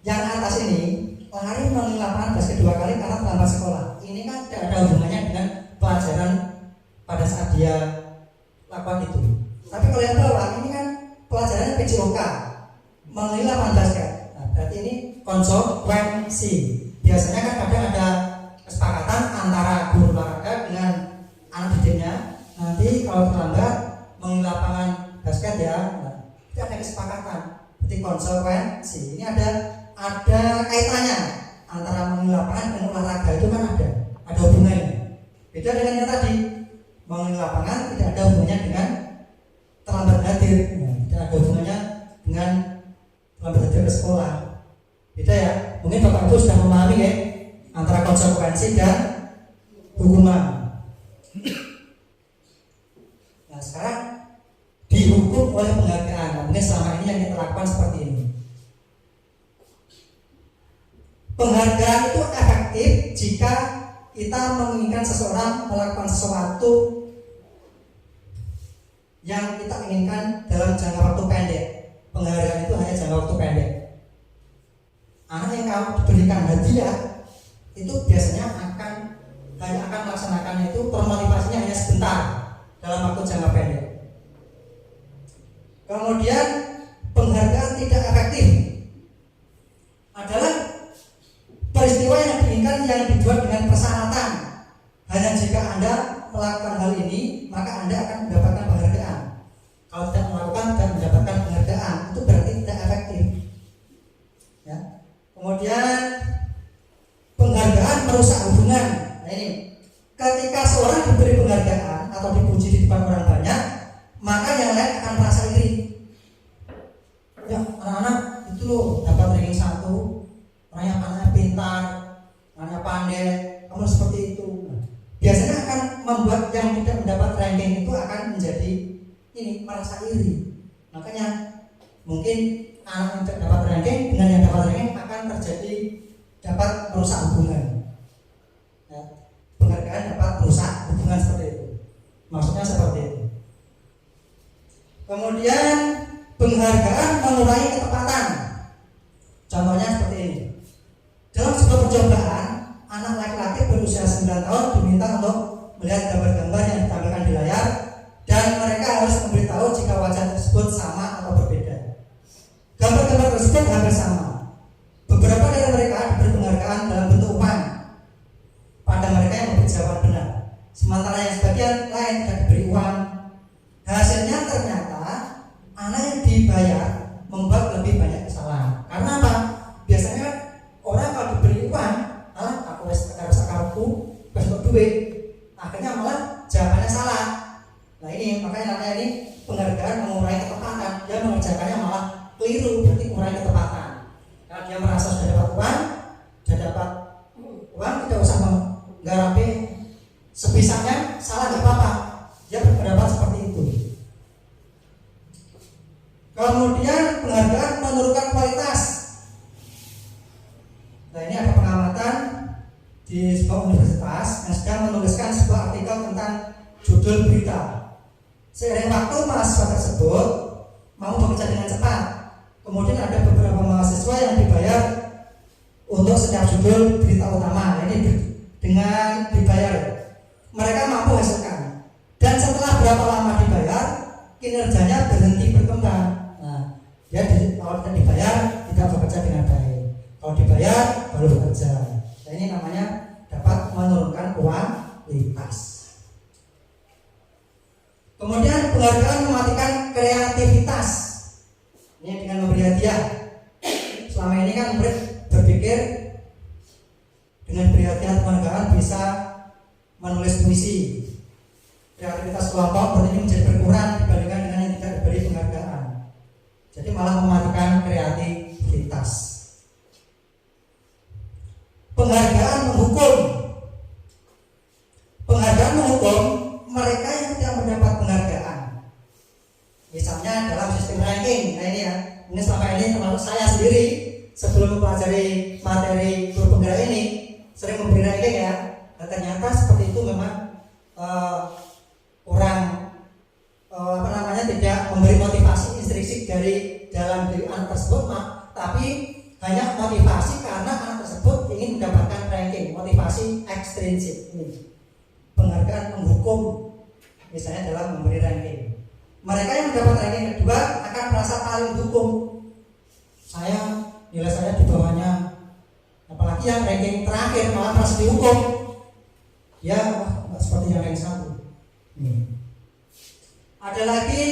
yang atas ini lari mengelilingi lapangan basket 2 kali karena terlambat sekolah. Ini kan tidak ada hubungannya dengan pelajaran pada saat dia lakukan itu. Tapi kalau yang bawah ini kan pelajarannya PJOK, mengelilingi lapangan basket. Nah, berarti ini konsekuensi. Biasanya kan kadang ada kesepakatan antara guru olahraga dengan anak didiknya. Nanti kalau terlambat mengelilingi lapangan basket ya, nah, itu ada kesepakatan. Berarti konsekuensi. Ini ada kaitannya antara mengelilingi lapangan dan olahraga, itu kan ada hubungannya. Beda dengan yang tadi, mengelilingi lapangan tidak ada hubungannya dengan terlambat hadir, tidak ada hubungannya dengan terlambat hadir ke sekolah. Beda ya. Mungkin Bapak Ibu sudah memahami ya antara konsekuensi dan hukuman. Nah sekarang dihukum oleh penghargaan. Nah, mungkin selama ini yang kita lakukan seperti ini. Penghargaan itu efektif jika kita menginginkan seseorang melakukan sesuatu yang kita inginkan dalam jangka waktu pendek. Penghargaan itu hanya jangka waktu pendek. Anak yang kamu diberikan hadiah itu biasanya hanya akan melaksanakannya itu, termotivasinya hanya sebentar dalam waktu jangka pendek. Kemudian penghargaan tidak efektif adalah peristiwa yang diinginkan yang dibuat dengan persyaratan. Hanya jika Anda melakukan hal ini, maka Anda akan mendapatkan penghargaan. Kalau tidak melakukan, tidak mendapatkan penghargaan. Itu berarti tidak efektif. Ya. Kemudian penghargaan merusak hubungan. Nah ini, ketika seorang diberi penghargaan atau dipuji di depan orang banyak, maka yang lain akan merasa iri. Ya, anak-anak itu loh dapat ranking 1, orangnya pintar, orangnya pandai, kamu seperti itu. Biasanya akan membuat yang tidak mendapat ranking itu akan menjadi merasa iri. Makanya mungkin anak yang tidak dapat ranking dengan yang dapat ranking akan terjadi dapat merusak hubungan. Ya, penghargaan dapat merusak hubungan seperti itu. Maksudnya seperti itu. Kemudian penghargaan mengurangi ketepatan. Contohnya seperti ini. Dalam sebuah percobaan, anak laki-laki berusia 9 tahun diminta untuk melihat gambar-gambar yang ditampilkan di layar dan mereka harus memberitahu jika wajah tersebut sama atau berbeda. Gambar-gambar tersebut hampir sama. Beberapa dari mereka diberi penghargaan dalam bentuk uang pada mereka yang memberi jawaban benar, sementara yang sebagian lain tidak diberi uang. Hasilnya ternyata anak yang dibayar membuat lebih banyak kesalahan. Karena apa? Biasanya orang kalau diberi uang, aku harus akarku, besok duit, akhirnya malah jawabannya salah. Nah ini makanya namanya ini penghargaan mengurangi ketepatan. Dia mengerjakannya malah keliru, berarti mengurangi ketepatan. Kalau dia merasa sudah dapat uang, tidak usah menggarapi sebisanya, salah nggak apa-apa. Dia berpendapat seperti itu. Kemudian penghargaan menurunkan kualitas. Nah ini ada pengamatan di sebuah universitas yang sedang menuliskan sebuah artikel tentang judul berita. Seiring waktu mahasiswa tersebut mau bekerja dengan cepat. Kemudian ada beberapa mahasiswa yang dibayar untuk setiap judul berita utama. Ini dengan dibayar mereka mampu hasilkan. Dan setelah berapa lama dibayar, kinerjanya berhenti berkembang. Nah, dia kalau tidak dibayar tidak bekerja dengan baik. Kalau dibayar baru bekerja. Nah, ini namanya dapat menurunkan kualitas. Kemudian penghargaan mematikan kreativitas. Ini dengan memberi hadiah. Selama ini kan murid berpikir dengan beri hadiah penghargaan bisa menulis puisi. Kreativitas kelompok berarti menjadi berkurang dibandingkan dengan yang tidak diberi penghargaan. Jadi malah mematikan kreativitas. Penghargaan menghukum. Penghargaan menghukum mereka yang tidak mendapat penghargaan. Misalnya dalam sistem ranking. Nah ini ya, ini selama ini termasuk saya sendiri sebelum mempelajari materi guru penggerak ini sering memberi ranking ya. Dan ternyata seperti itu memang kurang tidak memberi motivasi intrinsik dari dalam diri anak tersebut, tapi hanya motivasi karena anak tersebut ingin mendapatkan ranking, motivasi ekstrinsik. Ini penghargaan menghukum, misalnya dalam memberi ranking. Mereka yang mendapat ranking kedua akan merasa paling dihukum. Nilai saya di bawahnya, apalagi yang ranking terakhir malah merasa dihukum. Ya, seperti yang ranking 1. Ada lagi,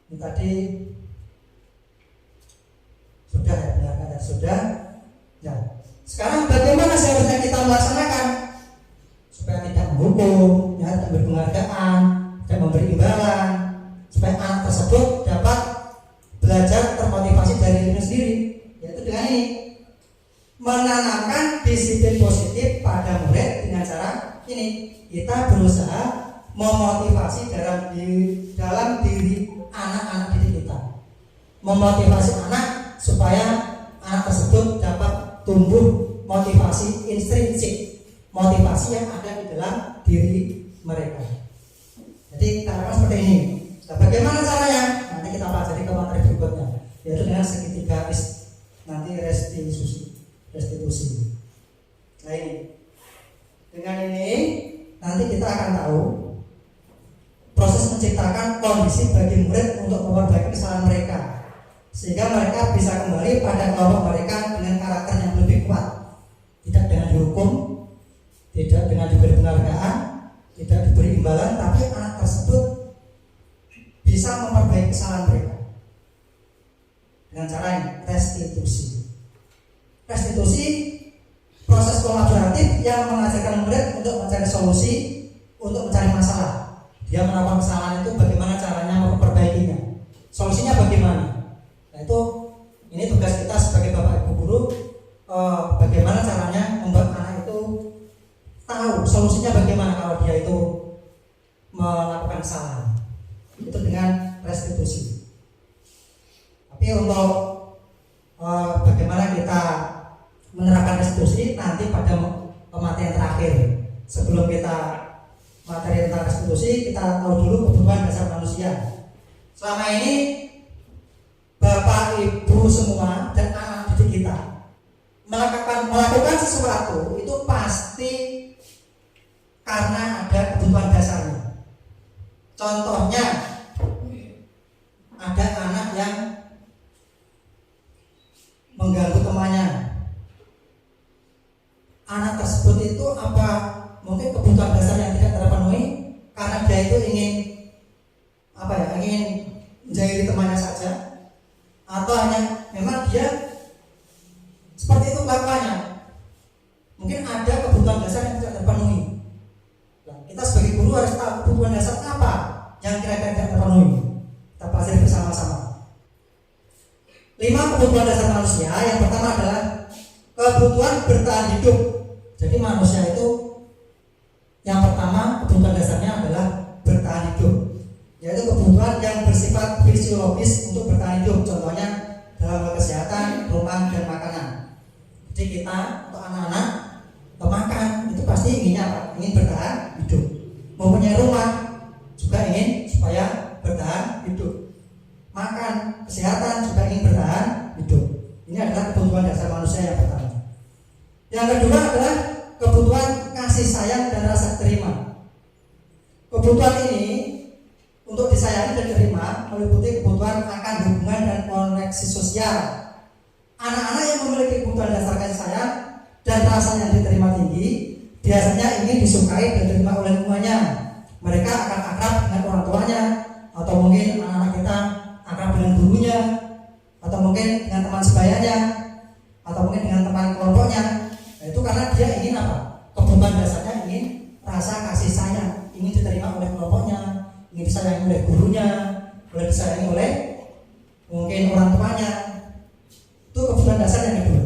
ini tadi sudah ya, benar kata sudah. Ya. Sekarang bagaimana seharusnya kita melaksanakan supaya tidak menghukum, ya, tidak memberi penghargaan, tidak memberi imbalan, supaya anak tersebut dapat belajar termotivasi dari dirinya sendiri, yaitu dengan ini menanamkan disiplin positif pada murid dengan cara ini. Kita berusaha memotivasi dalam diri anak-anak didik kita, memotivasi anak supaya anak tersebut dapat tumbuh motivasi intrinsik, motivasi yang ada di dalam diri mereka. Jadi kita lakukan seperti ini. Nah, bagaimana caranya? Nanti kita pelajari ke materi berikutnya, yaitu dengan segitiga nanti restitusi. Nah ini, dengan ini nanti kita akan tahu proses menciptakan kondisi solusi bagi murid untuk memperbaiki kesalahan mereka, sehingga mereka bisa kembali pada kelompok mereka dengan karakter yang lebih kuat, tidak dengan dihukum, tidak dengan diberi penghargaan, tidak diberi imbalan, tapi anak tersebut bisa memperbaiki kesalahan mereka dengan cara yang restitusi. Restitusi proses kolaboratif yang mengajarkan murid untuk mencari solusi, untuk mencari masalah. Dia melakukan kesalahan itu bagaimana caranya memperbaikinya, solusinya bagaimana. Nah itu, ini tugas kita sebagai bapak ibu guru, bagaimana caranya membuat anak itu tahu solusinya bagaimana kalau dia itu melakukan kesalahan. Itu dengan restitusi. Tapi untuk bagaimana kita menerapkan restitusi nanti pada pemateri terakhir. Sebelum kita materi tentang restitusi, kita tahu dulu kebutuhan dasar manusia. Selama ini bapak ibu semua dan anak didik kita melakukan sesuatu itu pasti karena ada kebutuhan dasarnya. Contohnya, ada anak yang mengganggu temannya. Anak tersebut itu apa mungkin kebutuhan dasar yang tidak terpenuhi karena dia itu ingin menjahili temannya saja, atau hanya memang dia seperti itu kelakuannya. Mungkin ada kebutuhan dasar yang tidak terpenuhi. Nah, kita sebagai guru harus tahu kebutuhan dasar apa yang kira-kira tidak terpenuhi. Kita pelajari bersama-sama. 5 kebutuhan dasar manusia. Yang pertama adalah kebutuhan bertahan hidup. Jadi manusia itu yang pertama kebutuhan dasarnya adalah bertahan hidup, yaitu kebutuhan yang bersifat fisiologis untuk bertahan hidup. Contohnya dalam hal kesehatan, rumah, dan makanan. Jadi kita untuk anak-anak makan itu pasti inginnya apa? Ingin bertahan hidup. Mempunyai rumah juga ingin supaya bertahan hidup. Makan, kesehatan juga ingin bertahan hidup. Ini adalah kebutuhan dasar manusia yang pertama. Yang kedua adalah kebutuhan kasih sayang dan rasa terima. Kebutuhan ini untuk disayangi dan diterima meliputi kebutuhan akan hubungan dan koneksi sosial. Anak-anak yang memiliki kebutuhan dasar kasih sayang dan rasa yang diterima tinggi biasanya ingin disukai dan diterima oleh lingkungannya. Mereka akan akrab dengan orang tuanya, atau mungkin anak-anak kita akrab dengan gurunya, atau mungkin dengan teman sebayanya, atau mungkin dengan teman kelompoknya. Nah, itu karena dia ingin apa? Kebutuhan dasarnya ingin rasa kasih sayang, ingin diterima oleh kelompoknya, ingin disayangi oleh gurunya, boleh disayangi oleh mungkin orang tuanya. Itu kebutuhan dasar yang kedua.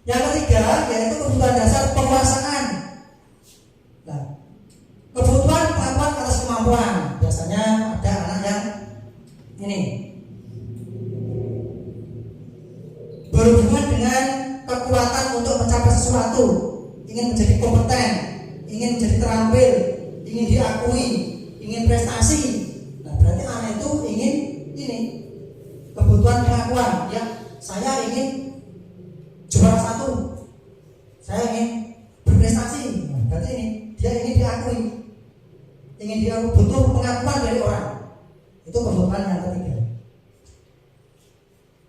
Yang ketiga yaitu kebutuhan dasar penguasaan. Nah, kebutuhan pengakuan atas kemampuan. Biasanya ada anak yang ini berhubungan dengan kekuatan untuk mencapai sesuatu, ingin menjadi kompeten, ingin menjadi terampil, ingin diakui, ingin prestasi. Nah, berarti anak itu ingin ini kebutuhan pengakuan. Ya, saya ingin juara 1, saya ingin berprestasi. Nah, berarti ini dia ingin diakui, ingin diakui, butuh pengakuan dari orang. Itu kebutuhan yang ketiga.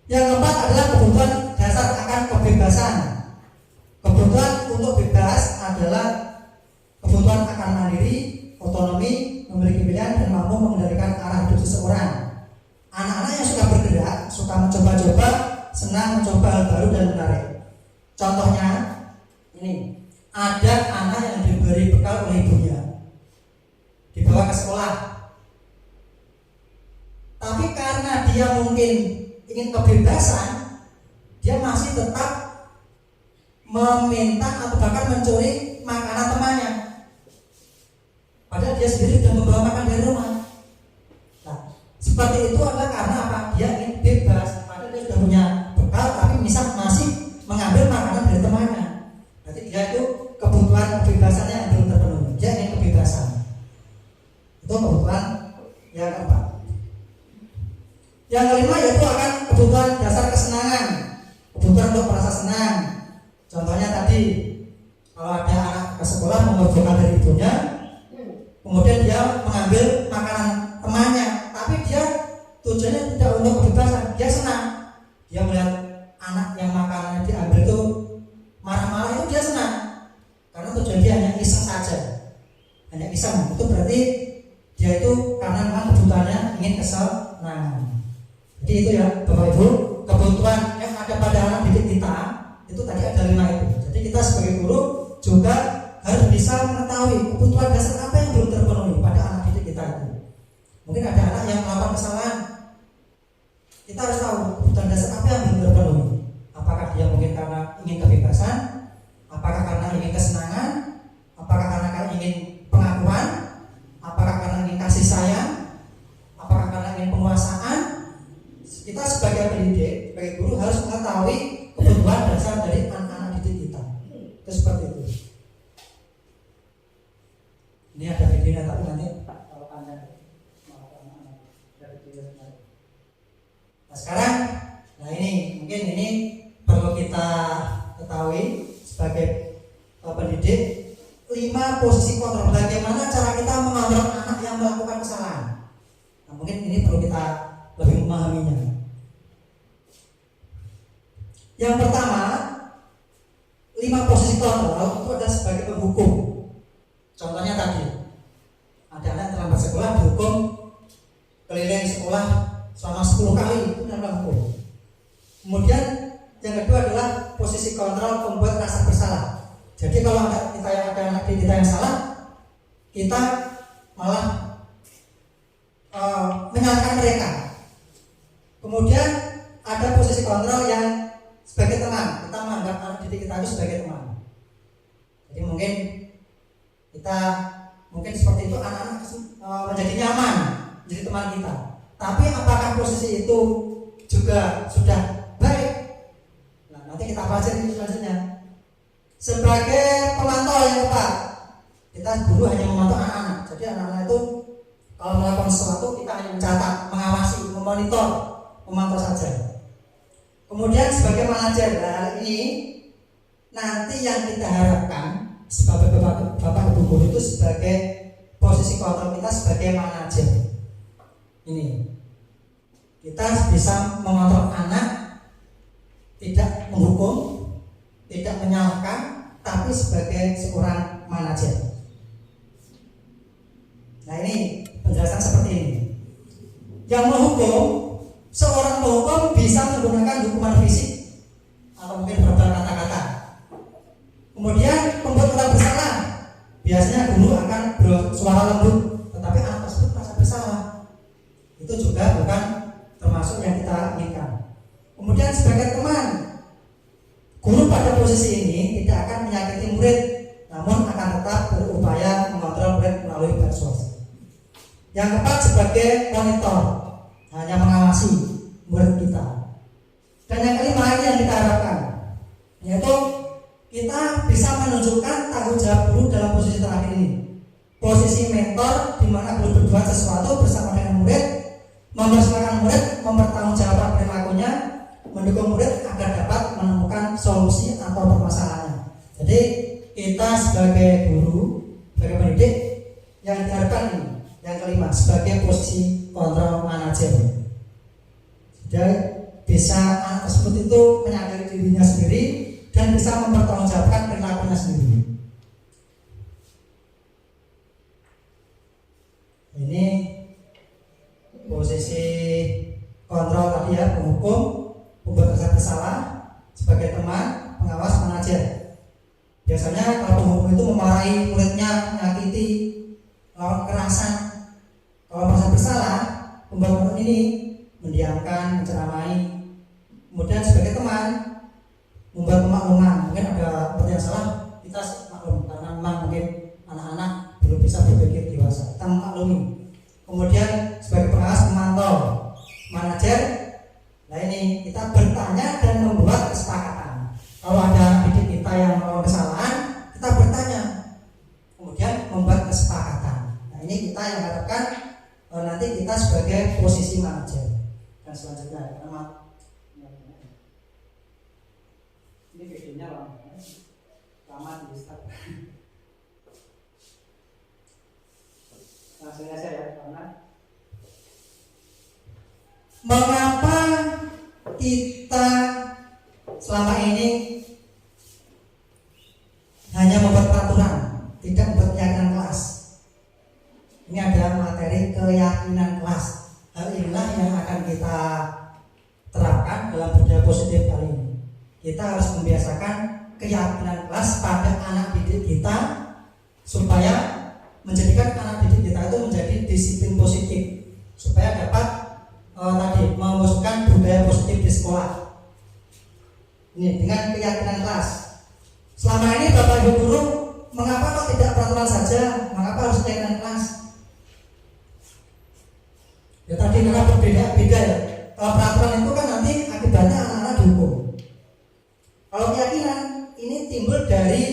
Yang keempat adalah kebutuhan dasar akan kebebasan. Kebutuhan untuk bebas adalah kebutuhan akan mandiri, otonomi, memiliki pilihan, dan mampu mengendalikan arah hidup seseorang. Anak-anak yang suka bergerak, suka mencoba-coba, senang mencoba hal baru dan menarik. Contohnya ini, ada anak yang diberi bekal oleh ibunya, dibawa ke sekolah, tapi karena dia mungkin ingin kebebasan, dia masih tetap meminta atau bahkan mencuri makanan temannya, padahal dia sendiri sudah membawa makan dari rumah. Nah, seperti itu adalah karena apa? Dia ingin bebas, padahal dia sudah punya bekal, tapi masih mengambil makanan dari temannya. Berarti dia itu kebutuhan kebebasannya yang belum terpenuhi. Dia ingin kebebasan. Itu kebutuhan yang keempat. Yang kelima yaitu akan kebutuhan dasar kesenangan, kebutuhan untuk merasa senang. Contohnya tadi, kalau ada anak ke sekolah membawa bekal dari ibunya, kemudian dia mengambil makanan temannya, kebutuhannya ingin kesenangan. Jadi itu ya Bapak Ibu, kebutuhan yang ada pada anak didik kita itu tadi ada 5 itu. Jadi kita sebagai guru juga harus bisa mengetahui kebutuhan dasar apa yang belum terpenuhi pada anak didik kita itu. Mungkin ada anak yang melakukan kesalahan, kita harus tahu kebutuhan dasar apa yang belum terpenuhi. Apakah dia mungkin karena ingin kebebasan, apakah karena ingin kesenangan, apakah karena ingin pengakuan, apakah karena ingin kasih sayang, apakah karena ingin penguasaan. Kita sebagai pendidik, sebagai guru harus mengetahui kebutuhan dasar dari anak-anak didik kita. Itu seperti itu. Ini ada videonya tapi nanti kalau Anda nah sekarang, nah ini mungkin ini perlu kita ketahui sebagai pendidik 5 posisi kontrol. Bagaimana cara kita mengontrol anak yang melakukan kesalahan. Nah mungkin ini perlu kita lebih memahaminya. Yang pertama, 5 posisi kontrol itu ada sebagai penghukum. Contohnya tadi, ada anak terlambat sekolah dihukum keliling sekolah selama 10 kali, itu namanya hukum. Kemudian yang kedua adalah posisi kontrol pembuat rasa bersalah. Jadi kalau kita yang ada anak didik kita yang salah, kita malah menyalahkan mereka. Kemudian ada posisi kontrol yang sebagai teman, kita menganggap anak didik kita itu sebagai teman. Jadi mungkin kita seperti itu anak-anak menjadi nyaman menjadi teman kita. Tapi apakah posisi itu juga sudah baik? Nah, nanti kita pelajari selanjutnya. Sebagai pemantau yang tepat, kita guru hanya memantau anak-anak. Jadi anak-anak itu kalau melakukan sesuatu kita hanya mencatat, mengawasi, memonitor, memantau saja. Kemudian sebagai manajer, nah ini nanti yang kita harapkan sebagai bapak ibu guru itu sebagai posisi kontrol kita sebagai manajer. Ini kita bisa mengontrol anak, tidak menghukum, tidak menyalahkan, tapi sebagai seorang manajer. Nah ini penjelasan seperti ini. Yang menghukum, seorang penghukum bisa menggunakan hukuman fisik atau mungkin verbal kata-kata. Kemudian pembuat orang bersalah, biasanya guru akan bersuara lembut, tetapi anak tersebut merasa bersalah. Itu juga bukan termasuk yang kita inginkan. Kemudian sebagai teman, guru pada posisi ini tidak akan menyakiti murid, namun akan tetap berupaya mengontrol murid melalui persuasi. Yang keempat sebagai monitor, hanya mengawasi murid kita. Dan yang kelima ini yang kita harapkan, yaitu kita bisa menunjukkan tanggung jawab guru dalam posisi terakhir ini. Posisi mentor di mana guru berbuat sesuatu bersama dengan murid, mempersilahkan murid mempertanggungjawabkan perilakunya, mendukung murid agar dapat menemukan solusi atau permasalahannya. Jadi kita sebagai guru, sebagai pendidik yang diharapkan ini, yang kelima sebagai posisi kontrol manajer. Jadi bisa anak tersebut itu menyadari dirinya sendiri dan bisa mempertanggungjawabkan perilakunya sendiri. Ini posisi kontrol tadi ya, penghukum, pembuat rasa bersalah, sebagai teman, pengawas, manajer. Biasanya kalau penghukum itu memarahi muridnya, menyakiti, melakukan kekerasan. Kalau merasa bersalah, pembuat ini mendiamkan, menceramai. Kemudian sebagai teman, membuat pemakluman. Mungkin ada seperti yang salah, kita maklum karena memang mungkin anak-anak belum bisa berpikir dewasa, kita memaklumi. Kemudian sebagai pengawas, pemantau, manajer. Nah ini kita bertanya dan membuat kesepakatan. Kalau ada didik kita yang melakukan kesalahan, kita bertanya, kemudian membuat kesepakatan. Nah ini kita yang harapkan nanti kita sebagai posisi manajer. Dan selanjutnya, ini videonya lama di start. Langsung aja ya, karena mengapa kita selama ini hanya membuat peraturan, tidak membuat keyakinan kelas. Ini ada materi keyakinan keyakinan kelas. Hal inilah yang akan kita terapkan dalam budaya positif kali ini. Kita harus membiasakan keyakinan kelas pada anak didik kita supaya menjadikan anak didik kita itu menjadi disiplin positif, supaya dapat memasukkan budaya positif di sekolah. Ini dengan keyakinan kelas. Selama ini Bapak Ibu guru, mengapa kok tidak peraturan saja? Mengapa harus keyakinan kelas? Ya tadi karena berbeda ya. Kalau peraturan itu kan nanti akibatnya anak-anak dihukum. Kalau keyakinan ini timbul dari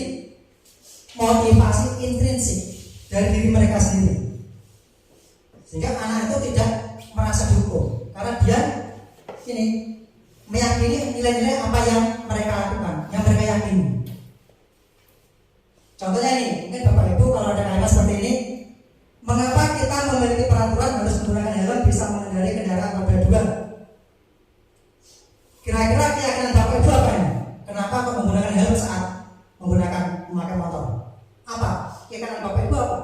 motivasi intrinsik dari diri mereka sendiri, sehingga anak itu tidak merasa dihukum karena dia ini meyakini nilai-nilai apa yang mereka lakukan, yang mereka yakini. Contohnya ini, mungkin Bapak Ibu kalau ada kalimat seperti ini, mengapa kita memiliki peraturan harus menggunakan helm bisa mengendarai kendaraan roda 2? Kira-kira keyakinan Bapak Ibu apa ini? Kenapa kok menggunakan helm saat memakai motor? Apa? Keyakinan Bapak Ibu apa?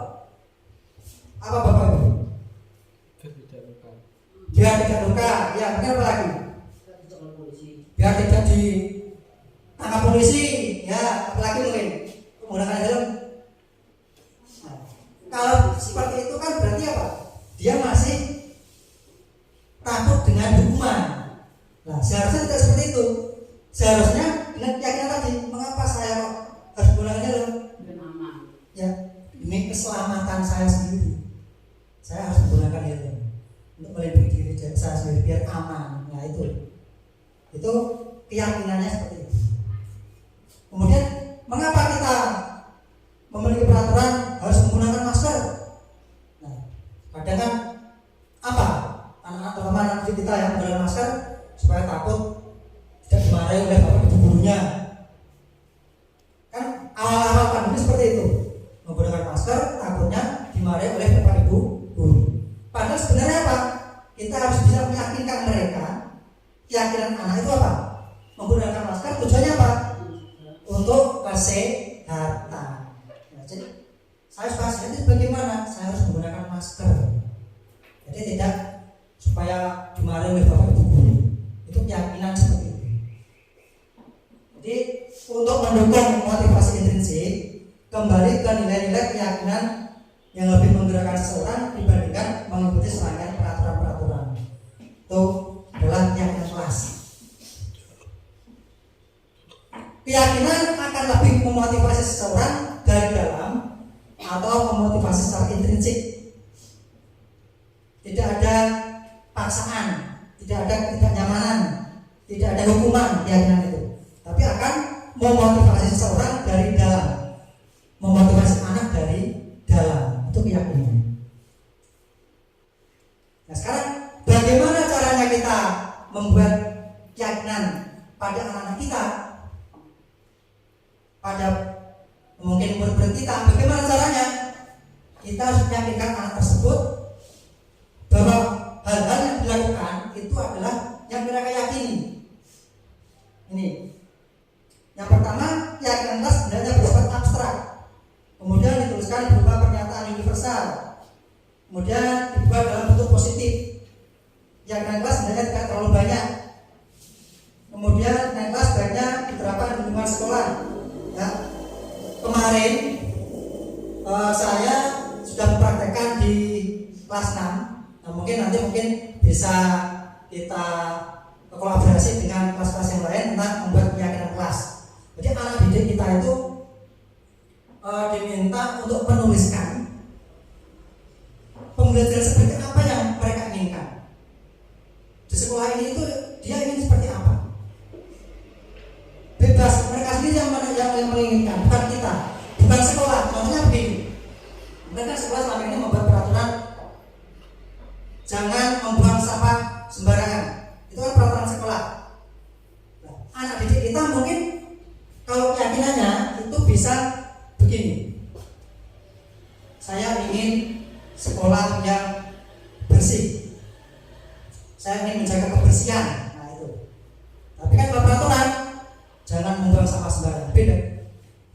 Apa Bapak Ibu? Biar tidak luka. Ya, mungkin apa lagi? Biar tidak ditangkap polisi. Ya, apalagi mungkin menggunakan helm. Nah, kalau seperti itu kan berarti apa? Dia masih takut dengan hukuman. Nah, seharusnya tidak seperti itu. Seharusnya dengan keyakinan tadi, mengapa saya harus menggunakan helm? Ya, demi keselamatan saya sendiri. Saya harus menggunakan helm untuk melindungi diri saya sendiri biar aman. Nah, itu keyakinannya seperti itu. Kemudian mengapa kita memiliki peraturan harus menggunakan masker? Nah, kadang kan apa? Anak-anak terutama anak kita yang menggunakan masker supaya takut tidak dimarahi oleh bapak ibu gurunya. Kan awal-awal pandemi seperti itu, menggunakan masker takutnya dimarahi oleh bapak ibu guru. Padahal sebenarnya apa? Kita harus bisa meyakinkan mereka. Keyakinan anak itu apa? Menggunakan masker tujuannya apa? Untuk kesehatan. Nah, jadi saya sebenarnya bagaimana? Saya harus menggunakan masker. Jadi tidak supaya dimarahi oleh bapak ibu guru. Itu keyakinan seperti itu. Jadi untuk mendukung motivasi intrinsik, kembali ke nilai-nilai keyakinan yang lebih menggerakkan seseorang dibandingkan mengikuti serangkaian peraturan-peraturan. Itu adalah keyakinan kelas. Keyakinan akan lebih memotivasi seseorang dari dalam atau memotivasi secara intrinsik. Tidak ada paksaan, tidak ada ketidaknyamanan, tidak ada hukuman keyakinan itu. Tapi akan memotivasi seseorang dari dalam, memotivasi anak dari dalam. Itu keyakinan. Nah, sekarang bagaimana caranya kita membuat keyakinan pada anak-anak kita, pada mungkin murid-murid kita? Bagaimana caranya? Kita harus meyakinkan anak tersebut bahwa hal-hal yang dilakukan itu adalah yang mereka yakini. Ini yang pertama, keyakinan kelas sebenarnya bersifat abstrak, kemudian dituliskan berupa pernyataan universal, kemudian dibuat dalam bentuk positif. Keyakinan kelas sebenarnya tidak terlalu banyak. Kemudian keyakinan kelas sebaiknya diterapkan di lingkungan sekolah. Ya, kemarin saya sudah mempraktekkan di kelas 6. Nah, mungkin bisa kita kolaborasi dengan kelas-kelas yang lain tentang membuat keyakinan kelas. Jadi anak didik kita itu diminta untuk menuliskan pembelajaran seperti apa yang mereka inginkan di sekolah ini. Itu dia ingin seperti apa? Bebas, mereka sendiri yang menginginkan, bukan kita, bukan sekolah. Contohnya begini, mereka sekolah selama ini membuat peraturan jangan membuang sampah sembarangan. Itu kan peraturan sekolah. Nah, anak didik kita mungkin kalau keyakinannya itu bisa begini, saya ingin sekolah yang bersih, saya ingin menjaga kebersihan. Nah, itu. Tapi kan kalau peraturan jangan membuang sampah sembarangan, beda.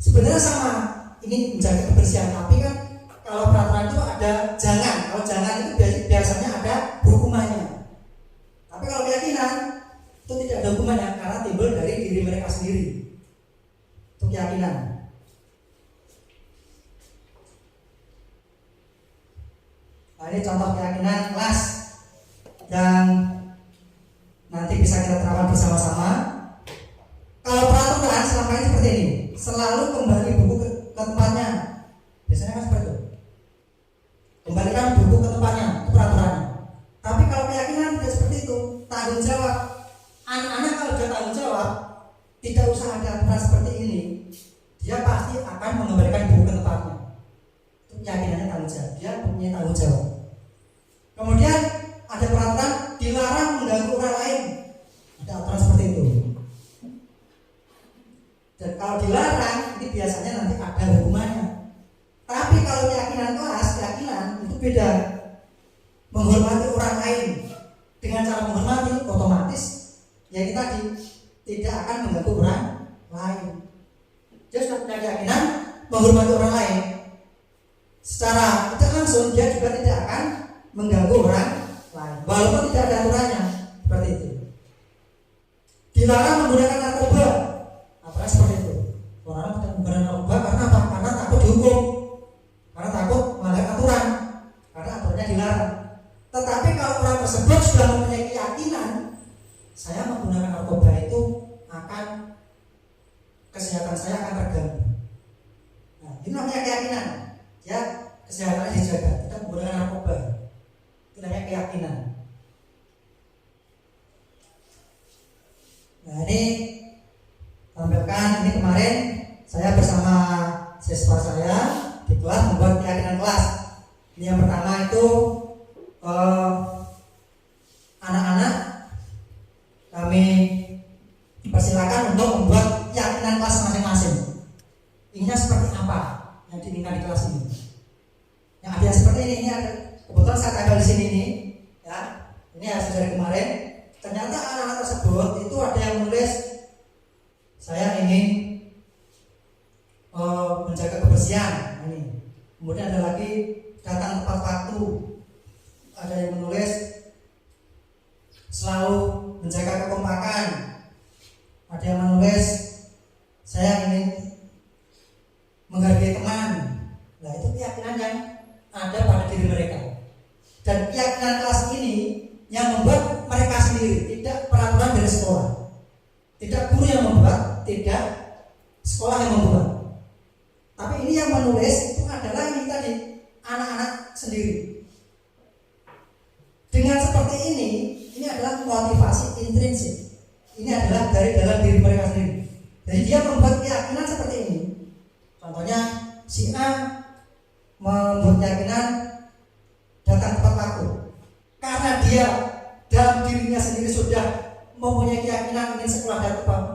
Sebenarnya sama, ingin menjaga kebersihan, tapi kan kalau peraturan itu ada jangan. Kalau jangan itu biasanya ada contoh keyakinan kelas yang nanti bisa kita terapkan bersama-sama. Kalau peraturan selama ini seperti ini, selalu kembali buku ke tempatnya. Biasanya kan seperti itu. Kembalikan buku ke tempatnya, itu peraturannya. Tapi kalau keyakinan tidak seperti itu, tanggung jawab. Anak-anak kalau sudah tanggung jawab, tidak usah ada aturan seperti ini, dia pasti akan mengembalikan buku ke tempatnya. Itu keyakinannya tanggung jawab. Dia punya tanggung jawab. Kemudian ada peraturan dilarang mengganggu orang lain. Ada aturan seperti itu. Dan kalau dilarang, ini biasanya nanti ada hukumannya. Tapi kalau keyakinan kelas, keyakinan itu beda. Menghormati orang lain dengan cara menghormati, otomatis ya kita tidak akan mengganggu orang lain. Dia sudah punya keyakinan menghormati orang lain. Secara tidak langsung dia juga tidak akan mengganggu orang lain, walaupun tidak ada aturannya seperti itu. Dilarang menggunakan narkoba, apa seperti itu. Orang tidak menggunakan narkoba karena apa? Karena takut dihukum, karena takut melanggar aturan, karena aturannya dilarang. Tetapi kalau orang tersebut sudah mempunyai keyakinan, saya menggunakan narkoba itu akan kesehatan saya akan terganggu. Nah, ini namanya keyakinan. Ya, kesehatannya dijaga, tidak menggunakan narkoba. Itu namanya keyakinan. Nah, ini tampilkan ini kemarin saya bersama siswa saya di kelas membuat keyakinan kelas. Ini yang pertama itu anak-anak kami persilakan untuk membuat keyakinan kelas masing-masing. Inginnya seperti apa yang diinginkan di kelas ini? Yang ada seperti ini ada kebetulan saya tampil di sini ini, ya. Ini hasil dari kemarin. Ternyata anak-anak tersebut itu ada yang menulis saya ingin menjaga kebersihan. Ini. Kemudian ada lagi datang tepat waktu. Ada yang menulis selalu menjaga kekompakan. Ada yang menulis saya ingin menghargai teman. Nah, itu keyakinan yang ada pada diri mereka. Dan keyakinan kelas ini yang membuat mereka sendiri, tidak peraturan dari sekolah, tidak guru yang membuat, tidak sekolah yang membuat. Tapi ini yang menulis itu adalah ini tadi anak-anak sendiri. Dengan seperti ini adalah motivasi intrinsik. Ini adalah dari dalam diri mereka sendiri. Jadi dia membuat keyakinan seperti ini. Contohnya si A membuat keyakinan datang tepat waktu. Karena dia dalam dirinya sendiri sudah mempunyai keyakinan ingin sekolah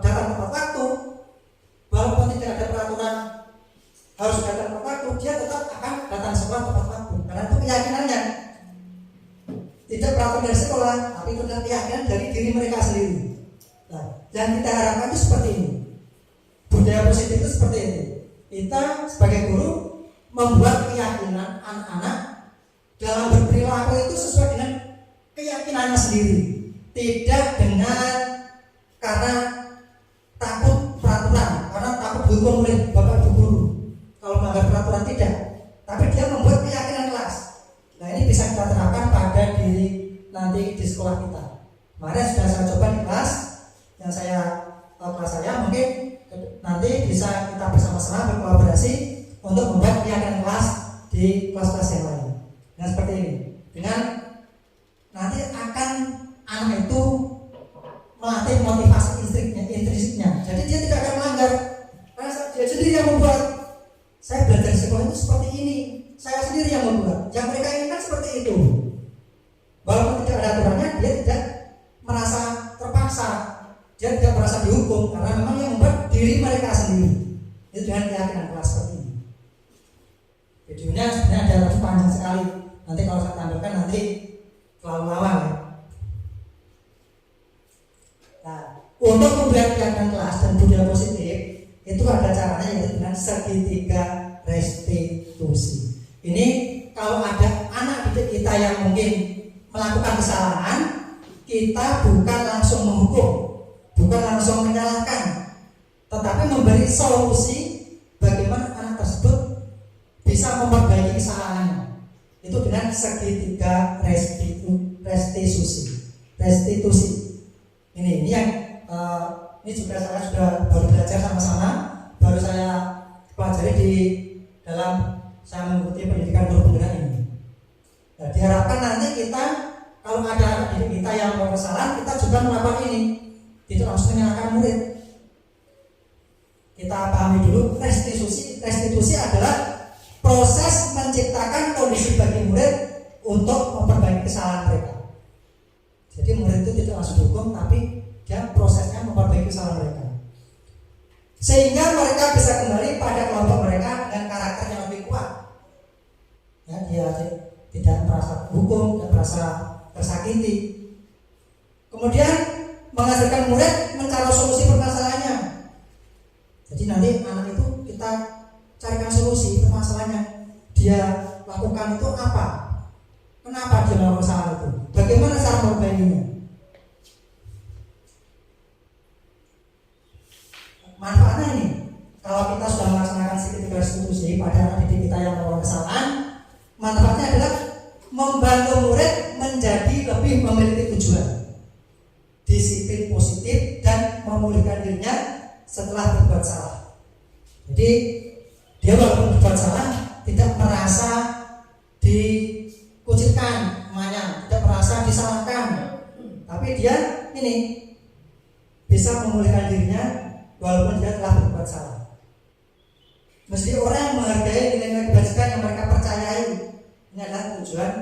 datang tepat waktu, walaupun tidak ada peraturan harus datang tepat waktu, dia tetap akan datang sekolah tepat waktu. Karena itu keyakinannya. Tidak peraturan dari sekolah, tapi itu adalah keyakinan dari diri mereka sendiri. Nah, yang kita harapkan itu seperti ini. Budaya positif itu seperti ini. Kita sebagai guru membuat keyakinan anak-anak dalam berperilaku itu sesuai dengan keyakinannya sendiri, tidak dengan karena takut peraturan, karena takut dihukum oleh bapak ibu guru kalau melanggar peraturan, tidak. Tapi dia membuat keyakinan kelas. Nah, ini bisa kita terapkan pada diri nanti di sekolah kita. Kemarin sudah saya coba di kelas yang kelas saya, mungkin nanti bisa kita bersama-sama berkolaborasi untuk membuat keyakinan kelas di kelas-kelas yang lain. Nah, seperti ini. Dengan nanti akan anak itu melatih motivasi intrinsiknya. Jadi dia tidak akan melanggar. Karena dia sendiri yang membuat. Saya belajar di sekolah itu seperti ini. Saya sendiri yang membuat. Yang mereka inginkan seperti itu. Walaupun tidak ada aturannya, dia tidak merasa terpaksa. Dia tidak merasa dihukum karena memang yang membuat diri mereka sendiri. Itu dengan keyakinan kelas seperti ini. Videonya sebenarnya ada panjang sekali. Nanti kalau saya tampilkan nanti terlalu lama ya. Nah, untuk membuat keyakinan kelas dan budaya positif itu ada caranya, yaitu dengan segitiga restitusi. Ini kalau ada anak didik kita yang mungkin melakukan kesalahan, kita bukan langsung menghukum, bukan langsung menyalahkan, tetapi memberi solusi bagaimana anak tersebut bisa memperbaiki kesalahannya. itu dengan segitiga restitusi. Ini yang ini juga saya sudah baru belajar sama-sama, baru saya pelajari di dalam saya mengikuti pendidikan guru penggerak ini. Nah, diharapkan nanti kita kalau ada anak didik kita yang mau kesalahan, kita juga melakukan ini, tidak langsung menyalahkan murid. Kita pahami dulu, restitusi adalah proses menciptakan kondisi bagi murid untuk memperbaiki kesalahan mereka. Jadi murid itu tidak langsung dihukum, tapi dia prosesnya memperbaiki kesalahan mereka, sehingga mereka bisa kembali pada kelompok mereka dengan karakter yang lebih kuat. Ya, dia tidak merasa hukum, tidak merasa tersakiti. Kemudian menghasilkan murid mencari solusi permasalahannya. Jadi nanti anak itu kita carikan solusi permasalahannya. Dia lakukan itu apa? Kenapa dia melakukan kesalahan itu? Bagaimana cara memperbaikinya? Manfaatnya ini, kalau kita sudah melaksanakan segitiga restitusi pada anak didik kita yang melakukan kesalahan, manfaatnya adalah membantu murid menjadi lebih memiliki tujuan, disiplin positif, dan memulihkan dirinya setelah berbuat salah. Jadi dia walaupun berbuat salah tidak merasa dikucilkan namanya, tidak merasa disalahkan, tapi dia ini bisa memulihkan dirinya walaupun dia telah berbuat salah. Mesti orang yang menghargai nilai-nilai kebajikan yang mereka percayai. Ini adalah tujuan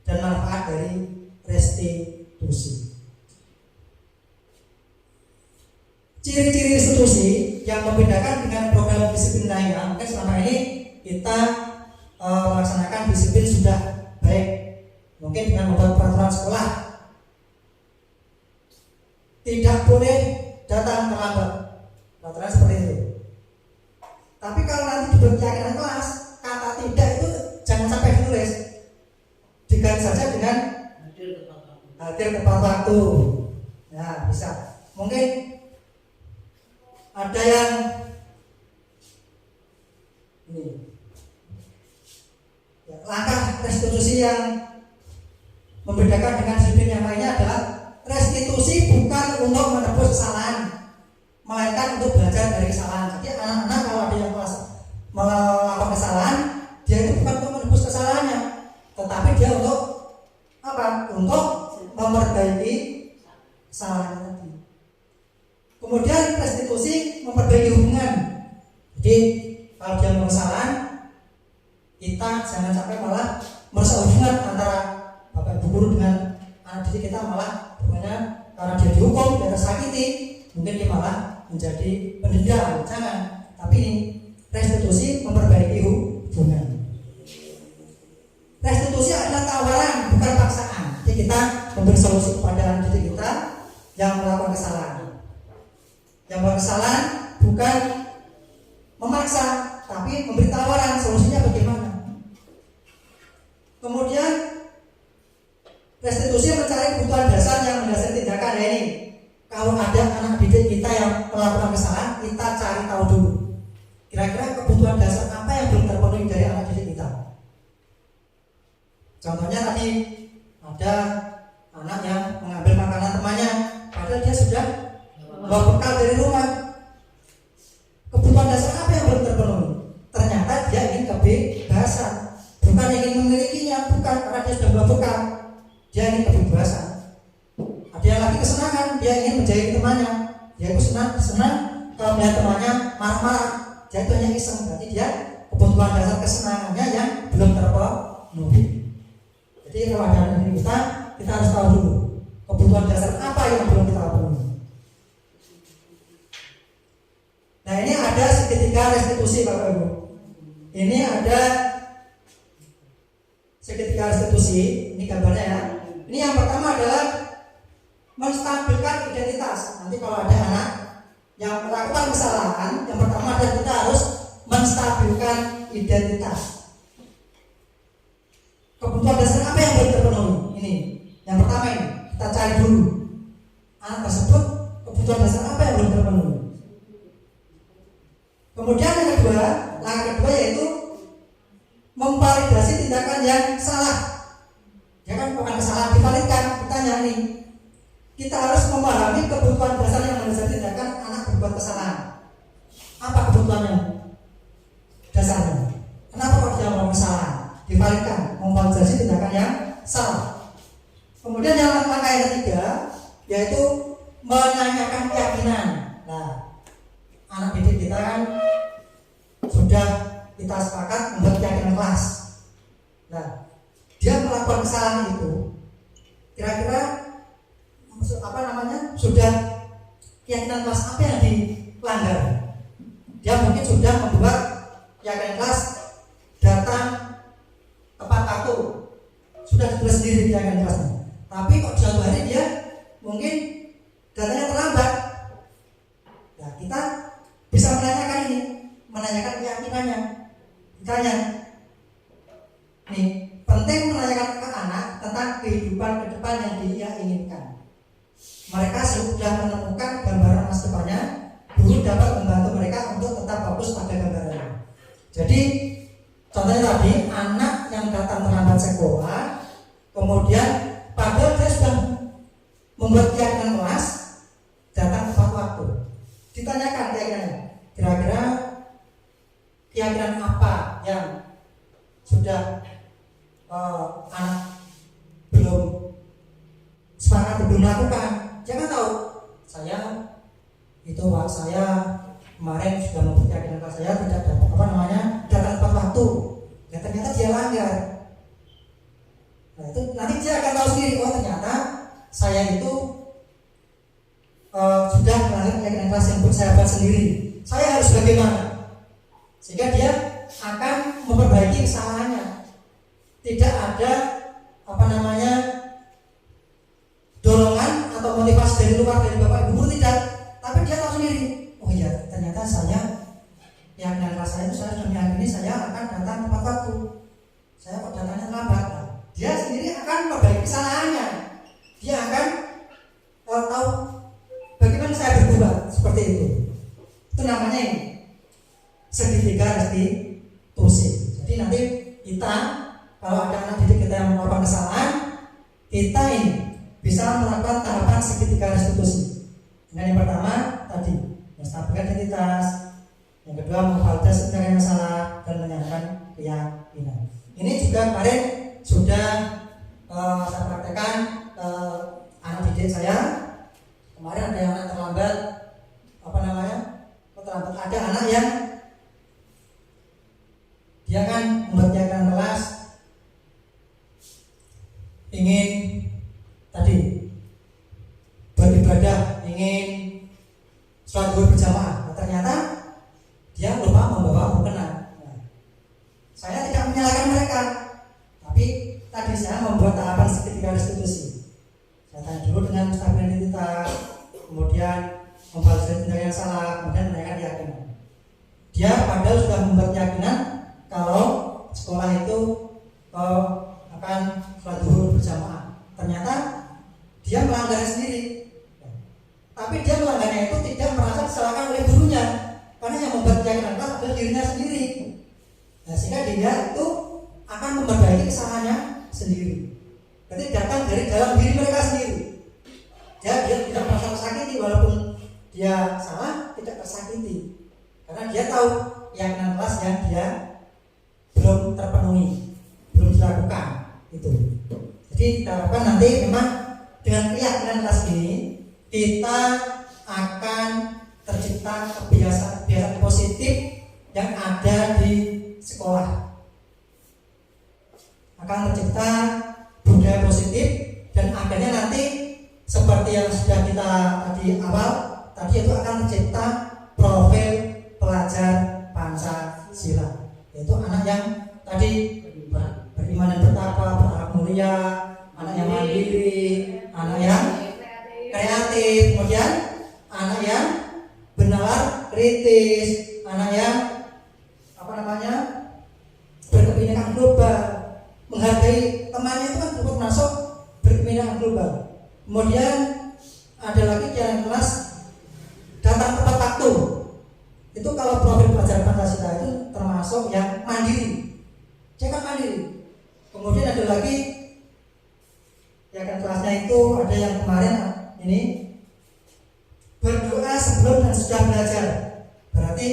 dan manfaat dari restitusi. Ciri-ciri restitusi yang membedakan dengan program disiplin lainnya, mungkin selama ini kita melaksanakan disiplin sudah baik, mungkin dengan membuat peraturan sekolah tidak boleh datang terlambat, peraturan seperti itu. Tapi kalau nanti dibuat keyakinan kelas, kata tidak itu jangan sampai ditulis, diganti saja dengan hadir tepat waktu. Nah, bisa. Mungkin ada yang ini ya, langkah restitusi yang membedakan dengan disiplin yang lainnya adalah restitusi bukan untuk menebus kesalahan, melainkan untuk belajar dari kesalahan. Jadi anak-anak kalau ada yang melakukan kesalahan, dia itu bukan untuk menebus kesalahannya, tetapi dia untuk apa? Untuk memperbaiki kesalahan tadi. Kemudian restitusi memperbaiki hubungan. Jadi kalau dia melakukan kesalahan, kita jangan sampai malah merusak hubungan antara bapak ibu guru dengan anak didik kita, malah hubungannya karena dia dihukum, dia tersakiti, mungkin dia malah menjadi pendendam. Jangan. Tapi ini restitusi memperbaiki hubungan. Restitusi adalah tawaran, bukan paksaan. Jadi kita memberi solusi kepada anak didik kita yang melakukan kesalahan. Yang melakukan kesalahan bukan memaksa, tapi memberi tawaran solusinya bagaimana. Kemudian restitusi mencari kebutuhan dasar yang mendasari tindakan. Ini kalau ada anak didik kita yang melakukan kesalahan, kita cari tahu dulu kira-kira kebutuhan dasar apa yang belum terpenuhi dari anak didik kita. Contohnya tadi ada anak yang mengambil makanan temannya, padahal dia sudah bawa bekal dari rumah. Kebutuhan dasar apa yang belum terpenuhi? Ternyata dia ingin kebebasan, bukan ingin memilikinya, bukan, karena dia sudah bawa bekal. Dia ingin kebebasan. Ada yang lagi kesenangan, dia ingin menjahit temannya. Dia itu senang kalau melihat temannya marah-marah. Dia itu hanya iseng, berarti dia kebutuhan dasar kesenangannya yang belum terpenuhi. Jadi kalau ada anak kita harus tahu dulu kebutuhan dasar apa yang belum kita penuhi. Nah, ini ada segitiga restitusi Bapak Ibu. Ini ada segitiga restitusi, ini gambarnya ya. Ini yang pertama adalah menstabilkan identitas. Nanti kalau ada anak yang melakukan kesalahan, yang pertama adalah kita harus menstabilkan identitas. Kebutuhan dasar apa yang belum terpenuhi? Ini yang pertama, ini kita cari dulu anak tersebut kebutuhan dasar apa yang belum terpenuhi. Kemudian yang kedua, langkah kedua yaitu memvalidasi tindakan yang salah kita harus memahami kebutuhan dasar yang mendasari tindakan anak berbuat kesalahan. Apa kebutuhannya? Dasarnya. Kenapa kok dia melakukan kesalahan? Divalidkan, memvalidasi tindakan yang salah. Kemudian yang langkah yang ketiga yaitu menanyakan keyakinan. Nah, anak didik kita kan sudah kita sepakat membuat keyakinan kelas. Nah, dia melakukan kesalahan itu kira-kira sudah keyakinan kelas apa yang dilanggar? Dia mungkin sudah membuat keyakinan kelas datang tepat waktu, sudah ditulis sendiri keyakinan kelasnya. Tapi kok suatu hari dia mungkin datanya terlambat. Nah, kita bisa menanyakan ini, menanyakan keyakinannya. Ditanya, nih penting menanyakan ke anak tentang kehidupan ke depan yang dia inginkan. Mereka sudah menemukan gambaran masa depannya, guru dapat membantu mereka untuk tetap fokus pada gambarannya. Jadi contohnya tadi, anak yang datang terlambat sekolah, kemudian padahal dia sudah membuat keyakinan kelas, datang tepat waktu. Ditanyakan keyakinannya, kira-kira keyakinan apa yang sudah anak belum sepakat, belum melakukan. Jangan tahu, saya kemarin sudah membuat keyakinan kelas saya tidak dapat datang tepat waktu. Ya ternyata dia langgar. Nah itu nanti dia akan tahu sendiri, oh ternyata saya itu sudah melanggar keyakinan kelas yang saya buat sendiri. Saya harus bagaimana? Sehingga dia akan memperbaiki kesalahannya. Tidak ada dorongan atau motivasi dari luar, dari bapak ibu, tidak. Tapi dia tahu sendiri, oh iya ternyata saya keyakinan kelas saya itu saya sudah meyakini saya akan datang tepat waktu. Saya kok datangnya terlambat. Nah, dia sendiri akan memperbaiki kesalahannya. Dia akan tahu bagaimana saya berubah seperti itu. Itu namanya ini segitiga restitusi. Jadi nanti kita kalau ada anak didik kita yang melakukan kesalahan, kita ini bisa melakukan tahapan segitiga restitusi. Dengan yang pertama tadi menstabilkan identitas, yang kedua memvalidasi tindakan yang salah dan menyatakan keyakinan. Ini juga kemarin sudah saya praktekkan anak didik saya. Kemarin ada yang anak terlambat, terlambat. Ada anak yang dia kan membuat keyakinan kelas, ingin tadi beribadah, ingin sholat zuhur berjamaah. Nah, ternyata dia lupa membawa mukena. Nah, saya tidak menyalahkan mereka, tapi tadi saya membuat tahapan segitiga restitusi. Saya tanya dulu dengan menstabilkan identitas, kemudian memvalidasi tindakan yang salah, kemudian menanyakan keyakinan. Dia padahal sudah membuat keyakinan kalau sekolah itu akan sholat zuhur berjamaah. Ternyata dia melanggar sendiri. Tapi dia melanggarnya itu tidak merasa disalahkan oleh gurunya, karena yang membuat keyakinan kelas adalah dirinya sendiri. Nah, sehingga dia itu akan memperbaiki kesalahannya sendiri. Berarti datang dari dalam diri mereka sendiri. Dia tidak merasa tersakiti, walaupun dia salah tidak tersakiti, karena dia tahu keyakinan kelas yang dia belum terpenuhi, belum dilakukan itu. Jadi kita harapkan nanti memang dengan keyakinan kelas ini kita akan tercipta kebiasaan positif yang ada di sekolah. Akan tercipta budaya positif dan akhirnya nanti seperti yang sudah kita tadi itu akan tercipta profil pelajar Pancasila, yaitu anak yang tadi beriman dan bertakwa, berakhlak mulia, anak yang mandiri, anak yang kreatif, kemudian anak yang bernalar kritis, anak yang berkebinekaan global, menghargai temannya itu kan termasuk berkebinekaan global. Kemudian ada lagi yang kelas datang tepat waktu. Itu kalau profil pelajar Pancasila itu termasuk yang mandiri. Dia kan mandiri. Kemudian ada lagi ya kan kelasnya itu ada yang kemarin ini berdoa sebelum dan sudah belajar, berarti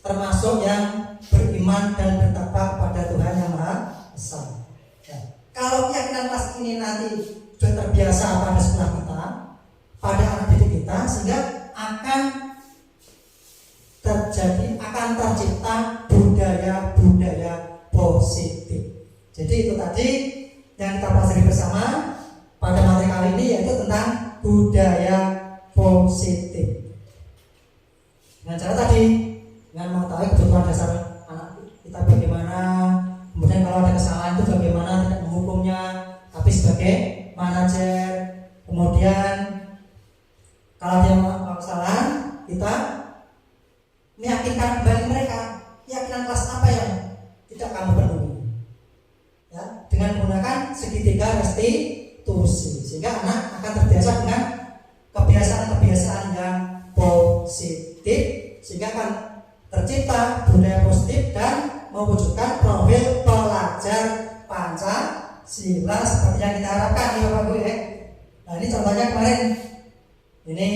termasuk yang beriman dan bertakwa kepada Tuhan Yang Maha Esa. Ya. Kalau keyakinan kelas ini nanti sudah terbiasa pada sekolah kita, pada anak didik kita, sehingga akan tercipta budaya-budaya positif. Jadi itu tadi yang kita pelajari bersama pada materi kali ini, yaitu tentang budaya positif. Dengan cara tadi, dengan mengetahui kebutuhan dasar anak kita bagaimana, kemudian kalau ada kesalahan itu bagaimana tidak menghukumnya, tapi sebagai manajer, kemudian kalau dia melakukan kesalahan, kita meyakinkan kembali mereka, keyakinan kelas apa yang tidak kamu penuhi, ya, dengan menggunakan segitiga restitusi, sehingga anak akan terbiasa dengan kebiasaan-kebiasaan yang positif, sehingga akan tercipta budaya positif dan mewujudkan profil pelajar Pancasila seperti yang kita harapkan, ya Bapak Ibu ya. Nah ini contohnya kemarin, ini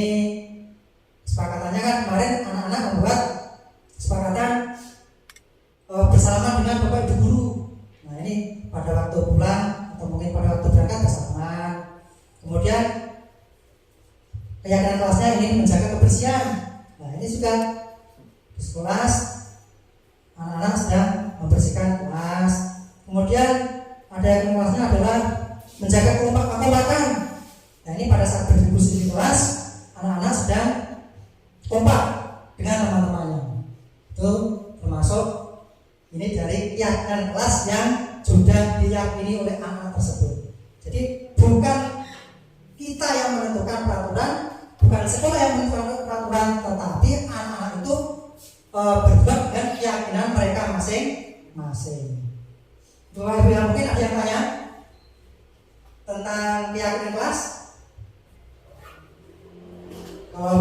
kesepakatannya kan kemarin anak-anak membuat kesepakatan bersalaman dengan Bapak Ibu guru. Nah ini pada waktu pulang atau mungkin pada waktu berangkat bersalaman. Kemudian keyakinan kelasnya ingin menjaga kebersihan. Nah ini juga di sekolah anak-anak sedang membersihkan kelas. Kemudian ada yang kelasnya adalah menjaga kekompakan. Nah ini pada saat berdiskusi di kelas, anak-anak sedang kompak dengan teman-temannya. Itu termasuk ini dari keyakinan kelas yang sudah diyakini oleh anak tersebut. Jadi bukan kita yang menentukan peraturan, bukan sekolah yang menentukan peraturan, tetapi anak-anak itu berbuat dengan keyakinan mereka masing-masing. Bapak Ibu yang mungkin ada yang tanya tentang keyakinan kelas? Kalau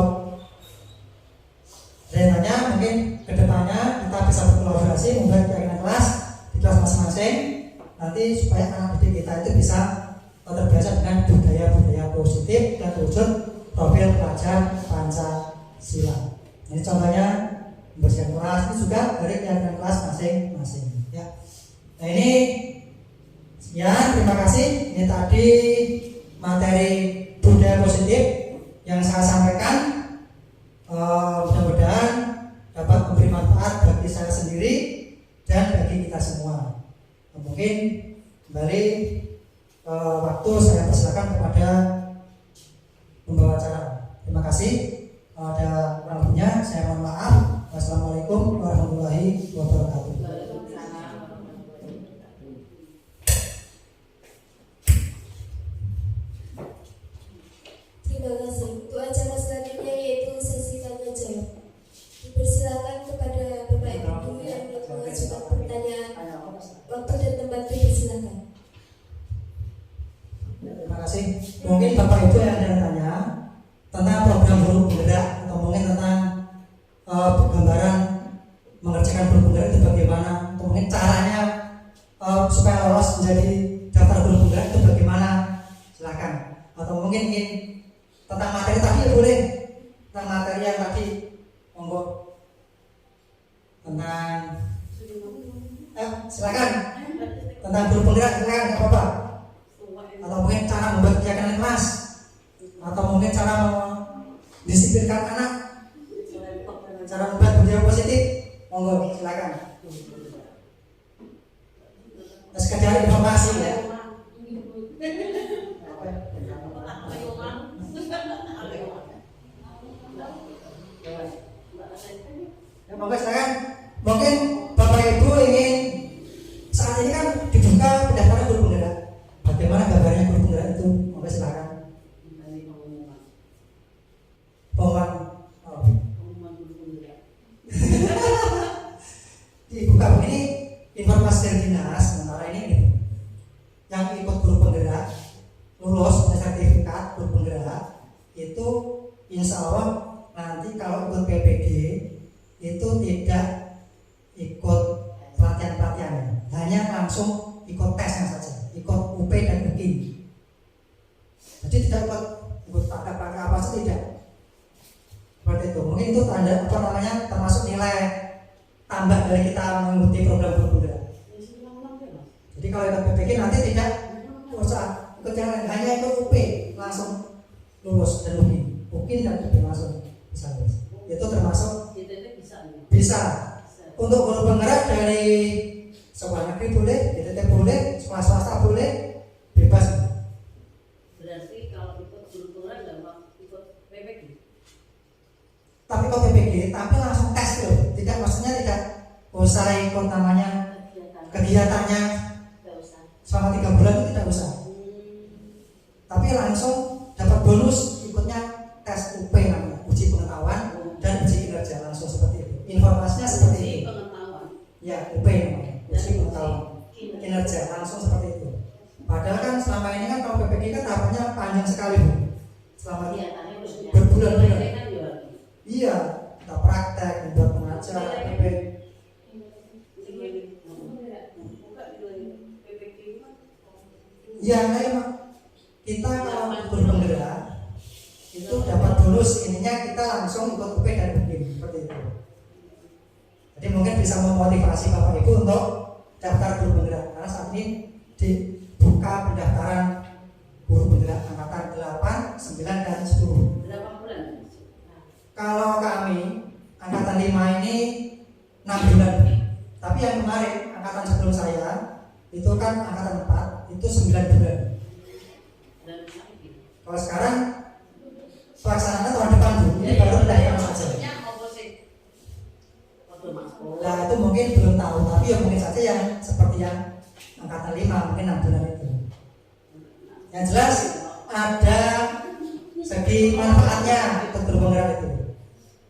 saya tanya, mungkin kedepannya kita bisa berkolaborasi membuat keyakinan kelas di kelas masing-masing, nanti supaya anak didik kita itu bisa terbiasa dengan budaya-budaya positif dan wujud profil pelajar Pancasila. Ini contohnya membersihkan kelas, ini juga dari keyakinan kelas masing-masing. Ya. Nah ini sekian, terima kasih. Ini tadi materi budaya positif yang saya sampaikan. Mudah-mudahan dapat memberi manfaat bagi saya sendiri dan bagi kita semua. Mungkin kembali waktu saya persilakan kepada pembawa acara. Terima kasih. Ada kurang lebihnya saya mohon maaf. Wassalamualaikum warahmatullahi wabarakatuh. Terima kasih. Untuk acara selanjutnya yaitu sesi tanya jawab. Dipersilakan kepada Bapak Ibu guru yang mengajukan pertanyaan. Waktu dan tempat dipersilakan. Terima kasih. Mungkin Bapak Ibu yang ada yang tanya tentang program guru penggerak atau mungkin tentang gambaran mengerjakan guru penggerak itu bagaimana, atau mungkin caranya supaya lolos menjadi daftar guru penggerak itu bagaimana, silakan. Atau mungkin ingin tentang materi tadi ya boleh, tentang materi yang tadi monggo, tentang silakan, tentang guru penggerak silakan, nggak apa-apa. Atau mungkin cara membuat keyakinan kelas, atau mungkin cara mendisiplinkan anak, cara membuat budaya positif, monggo silakan. Sekedar informasi ya. Ya, monggo silakan. Mungkin Bapak Ibu ingin saat ini kan dibuka pendaftaran guru penggerak. Bagaimana gambarnya guru penggerak itu? Monggo silakan. Pengumuman guru penggerak. Dibuka begini informasi dari dinas. Sementara ini yang ikut guru penggerak lulus sertifikat guru penggerak itu insya Allah nanti kalau ikut PPG itu tidak ikut pelatihan-pelatihan, hanya langsung ikut tesnya saja, ikut UP dan UKI. Jadi tidak ikut ikut praktek-praktek apa sih, tidak. Seperti itu. Mungkin itu tanda apa namanya termasuk nilai tambah dari kita mengikuti program guru penggerak. Jadi kalau ikut PPG nanti tidak usah ikut yang lain, hanya ikut UP langsung lulus dan mungkin dan UP langsung bisa lulus. Itu termasuk bisa. Untuk guru penggerak dari sekolah negeri boleh, DTT boleh, sekolah swasta boleh, bebas. Berarti kalau ikut guru penggerak nggak ikut PPG? Tapi kok PPG, tapi langsung tes loh. Tidak, maksudnya tidak usah ikut namanya kegiatannya selama 3 bulan itu tidak usah. Tapi langsung dapat bonus ikutnya tes UP namanya, uji pengetahuan dan uji kinerja, langsung seperti itu. Informasinya seperti Uji itu. pengetahuan. Ya, UP namanya, uji pengetahuan kinerja, langsung seperti itu. Padahal kan selama ini kan kalau PPG kan tahapannya panjang sekali Bu. Selama Iya, tadi harusnya. berbulan-bulan. Ini kan juga. Iya, kita praktek, membuat pengajar, PP. Iya, memang kita kalau guru penggerak itu dapat bonus, intinya kita langsung ikut UP dan UPIM seperti itu. Jadi mungkin bisa memotivasi Bapak Ibu untuk daftar guru penggerak karena saat ini dibuka pendaftaran guru penggerak angkatan 8, 9 dan 10. Berapa bulan? Kalau kami angkatan 5 ini 6 bulan. Tapi yang kemarin angkatan sebelum saya itu kan angkatan 4 itu 9 bulan. Dan lagi. Kalau sekarang pelaksanaannya tahun depan Bu, ini baru pendaftaran saja. Nah itu mungkin belum tahu, tapi ya mungkin saja yang seperti yang angkatan 5 mungkin 6 bulan itu. Yang jelas ada segi manfaatnya untuk guru penggerak itu.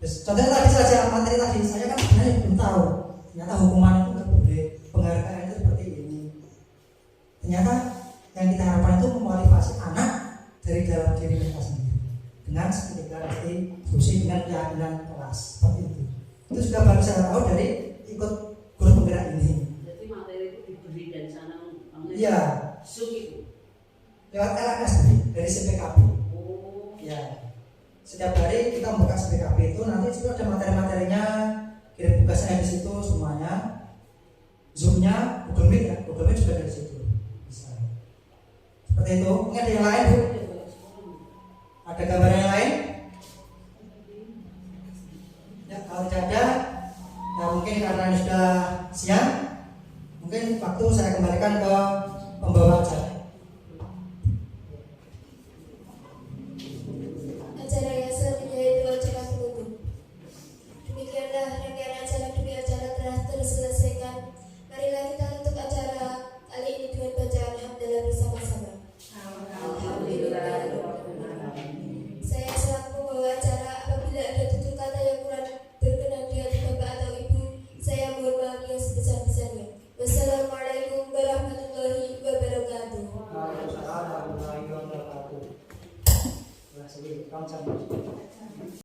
Terus, contohnya tadi saja materi tadi saya kan sebenarnya belum tahu. Ternyata hukuman itu nggak boleh, penghargaan itu seperti ini. Ternyata yang kita harapkan itu memotivasi anak dari dalam diri mereka sendiri dengan deklarasi diskusi dengan keyakinan kelas seperti itu. Itu sudah baru saya tahu dari ikut guru penggerak ini. Jadi materi itu diberi dari sana. Iya. Zoom itu. Lewat LMS dari CPKB. Oh. Ya. Setiap hari kita membuka CPKB itu nanti sudah ada materi-materinya, kirim tugasnya di situ semuanya. Zoom-nya Google Meet ya, Google Meet juga dari situ. Bisa. Seperti itu. Ini ada yang lain Bu? Ada gambar yang lain? Ya, kalau tidak ada, ya mungkin karena ini sudah siang, mungkin waktu saya kembalikan ke pembawa acara. Acara yang selanjutnya yaitu acara penutup. Demikianlah rangkaian acara demi acara telah terselesaikan. Marilah kita tutup acara kali ini dengan bacaan hamdalah bersama-sama. Saya selaku pembawa acara, apabila ada tutur kata yang kurang berkenan di hati Bapak atau Ibu, saya mohon maaf yang sebesar-besarnya. Wassalamualaikum warahmatullahi wabarakatuh. Waalaikumsalam warahmatullahi wabarakatuh. Terima kasih.